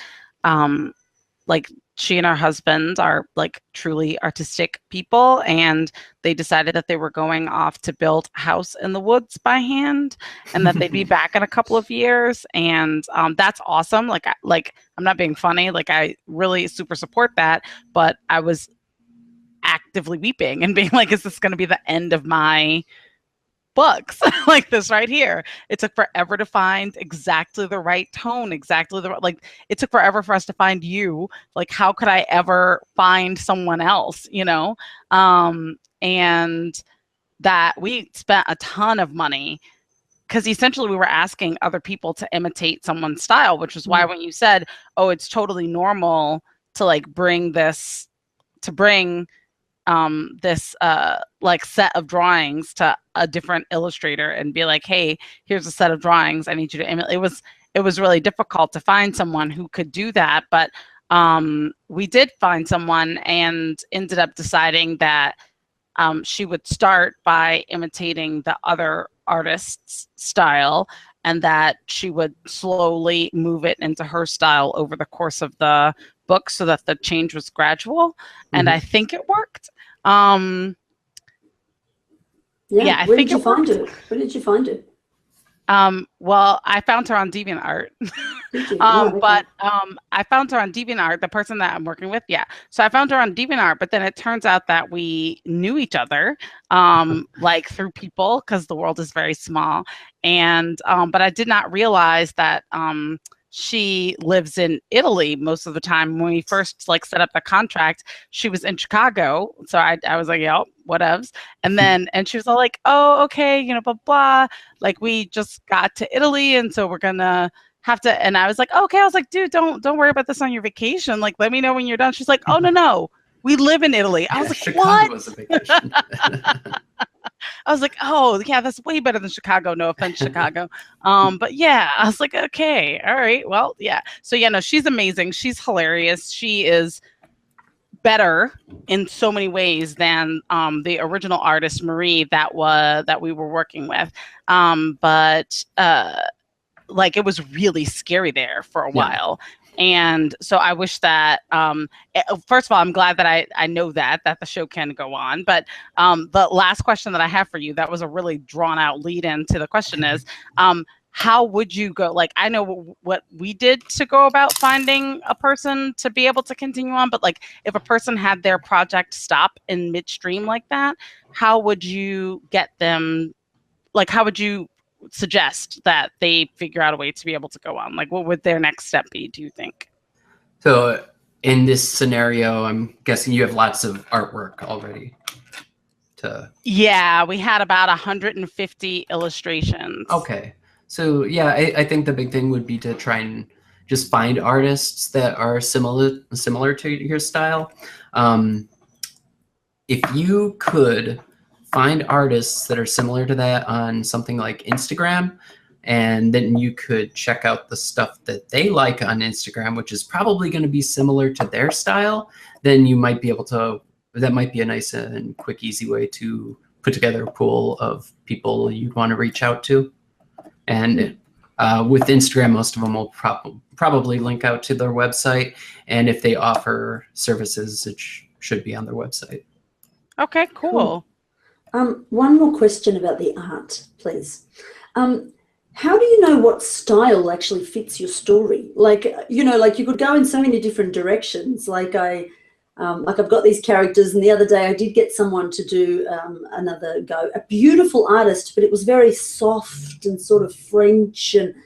A: like she and her husband are like truly artistic people, and they decided that they were going off to build a house in the woods by hand, and that they'd be back in a couple of years. And that's awesome. Like I'm not being funny. Like I really super support that, but I was actively weeping and being like, is this going to be the end of my books like this right here? It took forever to find exactly the right tone, exactly the like it took forever for us to find you. Like how could I ever find someone else, you know? And that we spent a ton of money because essentially we were asking other people to imitate someone's style, which is why when you said, oh, it's totally normal to like bring this like set of drawings to a different illustrator and be like, hey, here's a set of drawings, I need you to emulate. It was really difficult to find someone who could do that, but we did find someone and ended up deciding that she would start by imitating the other artist's style, and that she would slowly move it into her style over the course of the book so that the change was gradual. And I think it worked.
B: Where did you find it?
A: Well, I found her on DeviantArt. But I found her on DeviantArt, the person that I'm working with. Yeah. So I found her on DeviantArt, but then it turns out that we knew each other, like through people, because the world is very small. And, but I did not realize that, she lives in Italy most of the time. When we first like set up the contract, she was in Chicago. So I was like, yep, whatevs. And she was all like, oh, okay, you know, blah, blah. Like we just got to Italy. And so we're gonna have to, and I was like, okay. I was like, dude, don't worry about this on your vacation. Like, let me know when you're done. She's like, oh, no. We live in Italy. I was like,
C: Chicago
A: what?
C: was a vacation.
A: I was like, oh, yeah, that's way better than Chicago. No offense, Chicago. But yeah, I was like, okay, all right, well, yeah. So yeah, no, she's amazing. She's hilarious. She is better in so many ways than the original artist Marie that we were working with. But like it was really scary there for a while. And so I wish that, first of all, I'm glad that I know that the show can go on. But the last question that I have for you, that was a really drawn out lead into the question is, how would you go? Like, I know what we did to go about finding a person to be able to continue on, but like if a person had their project stop in midstream like that, how would you get them? Like, how would you suggest that they figure out a way to be able to go on? Like, what would their next step be, do you think?
C: So in this scenario, I'm guessing you have lots of artwork already.
A: Yeah, we had about 150 illustrations.
C: Okay. So yeah, I think the big thing would be to try and just find artists that are similar to your style. If you could find artists that are similar to that on something like Instagram, and then you could check out the stuff that they like on Instagram, which is probably going to be similar to their style, then you might be able to, that might be a nice and quick, easy way to put together a pool of people you'd want to reach out to. And with Instagram, most of them will probably link out to their website. And if they offer services, it should be on their website.
A: Okay, cool.
B: One more question about the art, please. How do you know what style actually fits your story? Like, you know, like you could go in so many different directions. Like I've got these characters, and the other day I did get someone to do another go, a beautiful artist, but it was very soft and sort of French. And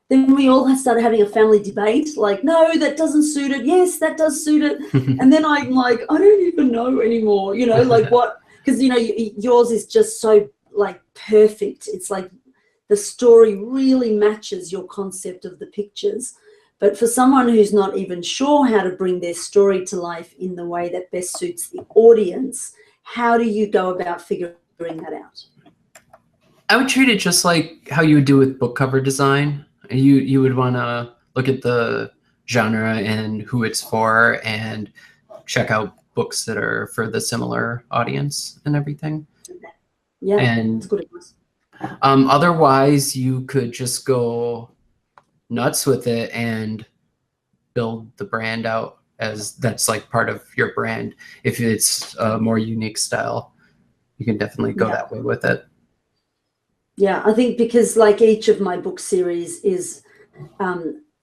B: then we all started having a family debate, like, no, that doesn't suit it. Yes, that does suit it. And then I'm like, I don't even know anymore, you know, like what, because, you know, yours is just so like perfect. It's like the story really matches your concept of the pictures. But for someone who's not even sure how to bring their story to life in the way that best suits the audience, how do you go about figuring that out?
C: I would treat it just like how you would do with book cover design. You would want to look at the genre and who it's for and check out books that are for the similar audience and everything.
B: Yeah,
C: and
B: that's good advice.
C: Otherwise, you could just go nuts with it and build the brand out as that's like part of your brand. If it's a more unique style, you can definitely go that way with it.
B: Yeah, I think because like each of my book series is,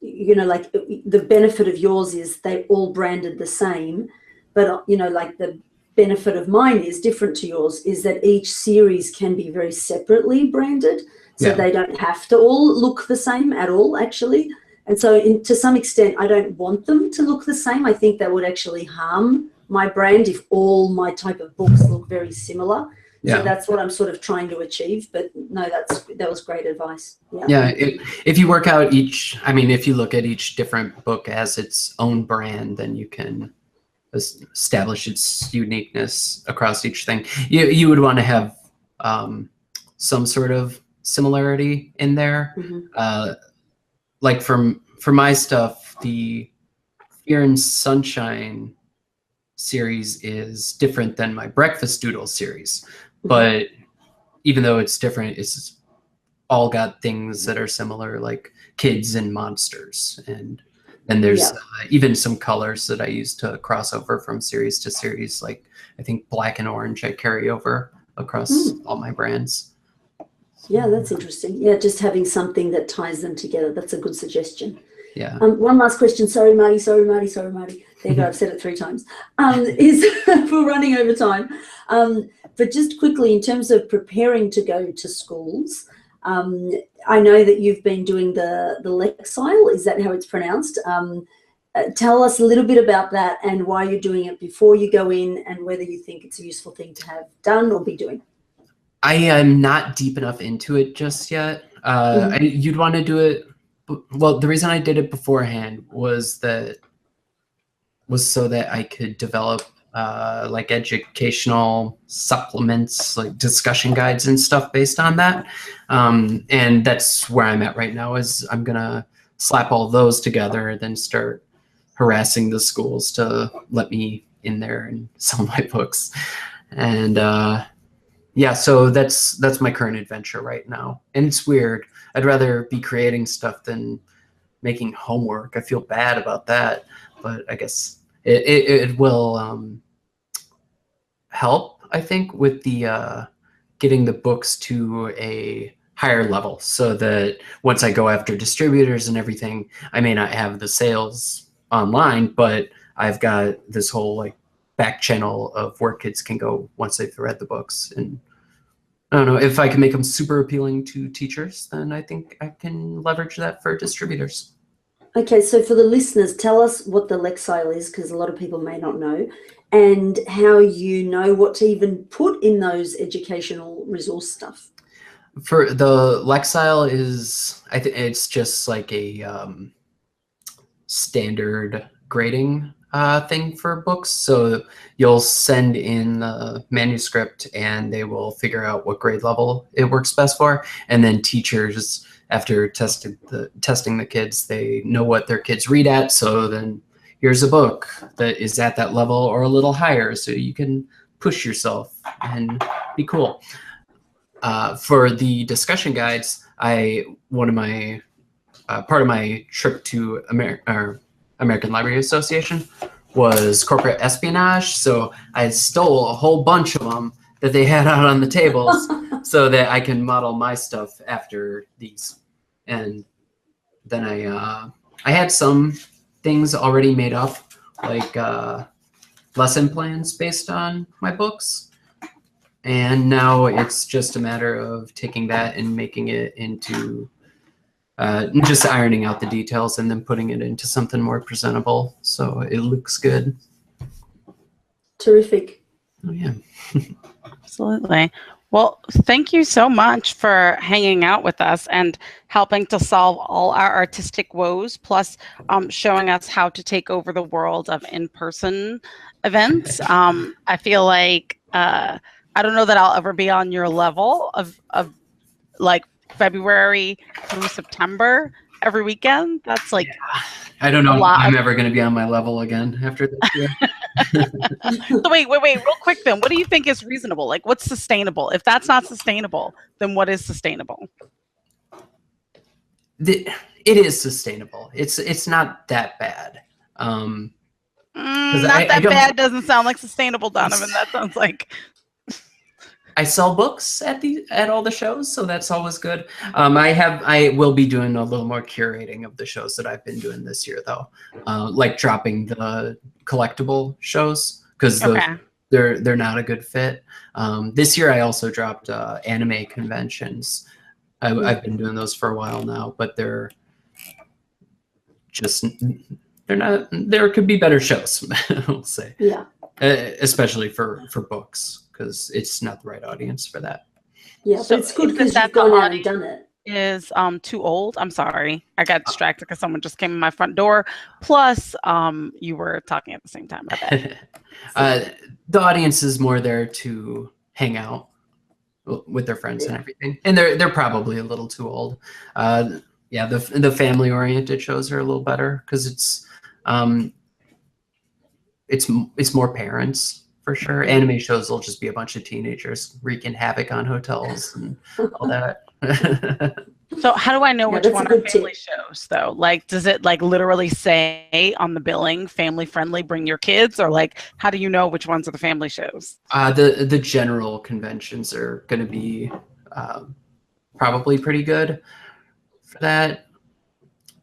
B: you know, like the benefit of yours is they all branded the same, but, you know, like the benefit of mine is different to yours is that each series can be very separately branded. So they don't have to all look the same at all, actually. And so to some extent, I don't want them to look the same. I think that would actually harm my brand if all my type of books look very similar. So that's what I'm sort of trying to achieve. But no, that was great advice.
C: Yeah, if you work out each, I mean, if you look at each different book as its own brand, then you can establish its uniqueness across each thing. You would want to have some sort of similarity in there. Like for my stuff, the Fear and Sunshine series is different than my Breakfast Doodle series. But even though it's different, it's all got things that are similar, like kids and monsters. And then there's even some colors that I use to cross over from series to series. Like I think black and orange I carry over across all my brands.
B: Yeah, that's interesting. Yeah, just having something that ties them together. That's a good suggestion.
C: Yeah.
B: One last question. Sorry, Marti. There you go. I've said it 3 times. Is we're running over time. But just quickly, in terms of preparing to go to schools, I know that you've been doing the Lexile. Is that how it's pronounced? Tell us a little bit about that and why you're doing it before you go in, and whether you think it's a useful thing to have done or be doing.
C: I am not deep enough into it just yet. You'd want to do it. Well, the reason I did it beforehand was so that I could develop like educational supplements, like discussion guides and stuff based on that. And that's where I'm at right now, is I'm gonna slap all those together, then start harassing the schools to let me in there and sell my books. And yeah, so that's my current adventure right now. And it's weird. I'd rather be creating stuff than making homework. I feel bad about that, but I guess it will help, I think, with the getting the books to a higher level, so that once I go after distributors and everything, I may not have the sales online, but I've got this whole like back channel of where kids can go once they've read the books. And I don't know, if I can make them super appealing to teachers, then I think I can leverage that for distributors.
B: Okay, so for the listeners, tell us what the Lexile is, because a lot of people may not know, and how you know what to even put in those educational resource stuff.
C: For the Lexile is, I think it's just like a standard grading thing for books. So you'll send in the manuscript and they will figure out what grade level it works best for. And then teachers, after testing the kids, they know what their kids read at. So then here's a book that is at that level or a little higher, so you can push yourself and be cool. For the discussion guides, part of my trip to American Library Association was corporate espionage. So I stole a whole bunch of them that they had out on the tables so that I can model my stuff after these. And then I had some things already made up, like lesson plans based on my books. And now it's just a matter of taking that and making it into just ironing out the details and then putting it into something more presentable so it looks good.
B: Terrific.
C: Oh, yeah.
A: Absolutely. Well, thank you so much for hanging out with us and helping to solve all our artistic woes, plus showing us how to take over the world of in-person events. I feel like I don't know that I'll ever be on your level of like February through September every weekend. That's like,
C: yeah. I don't know if I'm ever going to be on my level again after this year.
A: So wait, real quick then. What do you think is reasonable? Like, what's sustainable? If that's not sustainable, then what is sustainable?
C: It is sustainable. It's not that bad.
A: Not that bad doesn't sound like sustainable, Donovan. That sounds like...
C: I sell books at all the shows, so that's always good. I will be doing a little more curating of the shows that I've been doing this year, though, like dropping the collectible shows, because they're not a good fit. This year I also dropped anime conventions. I've been doing those for a while now, but they're not. There could be better shows, we'll say.
B: Yeah.
C: Especially for books, because it's not the right audience for that.
B: Yeah, so but it's good because you've gone out and done it.
A: Is too old. I'm sorry, I got distracted because someone just came in my front door. Plus, you were talking at the same time.
C: The audience is more there to hang out with their friends and everything, and they're probably a little too old. Yeah, the family oriented shows are a little better because it's more parents for sure. Anime shows will just be a bunch of teenagers wreaking havoc on hotels and all that.
A: So how do I know which one are family shows though? Like, does it like literally say on the billing, family friendly, bring your kids, or like, how do you know which ones are the family shows?
C: The general conventions are going to be probably pretty good for that.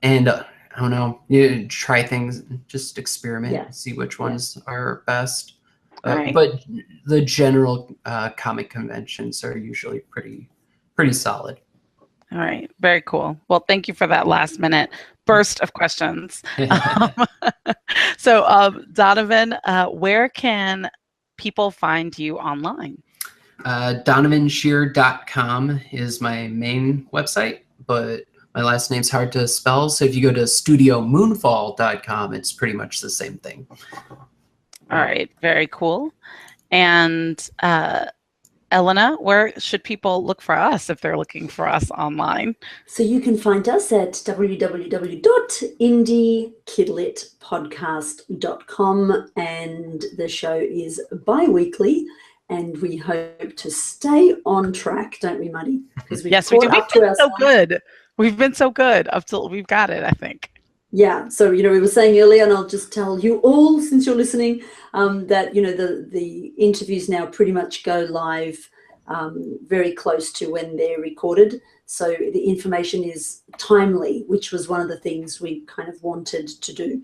C: And I don't know, you try things, just experiment, see which ones are best. Right. But the general comic conventions are usually pretty solid.
A: All right. Very cool. Well, thank you for that last minute burst of questions. So, Donovan, where can people find you online?
C: DonovanScherer.com is my main website, but my last name's hard to spell. So if you go to studiomoonfall.com, it's pretty much the same thing.
A: All right. Very cool. And Elena, where should people look for us if they're looking for us online?
B: So you can find us at www.indiekidlitpodcast.com, and the show is bi-weekly, and we hope to stay on track, don't we, Marti? Because
A: yes, we do. We've been so good. We've been so good up till we've got it, I think.
B: Yeah, so we were saying earlier, and I'll just tell you all, since you're listening, that the interviews now pretty much go live very close to when they're recorded. So the information is timely, which was one of the things we kind of wanted to do,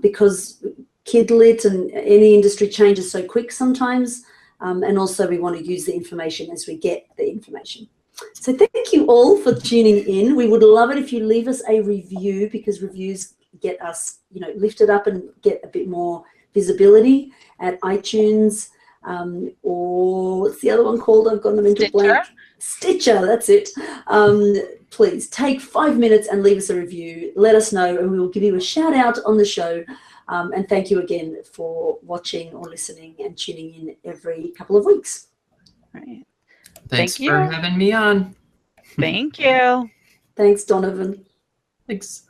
B: because KidLit and any industry changes so quick sometimes, and also we want to use the information as we get the information. So thank you all for tuning in. We would love it if you leave us a review, because reviews get us, lifted up and get a bit more visibility at iTunes, or what's the other one called? I've gone the mental blank. Stitcher, that's it. Please take 5 minutes and leave us a review. Let us know, and we will give you a shout out on the show. And thank you again for watching or listening and tuning in every couple of weeks.
A: Right.
C: Thanks for having me on.
A: Thank you.
B: Thanks, Donovan.
C: Thanks.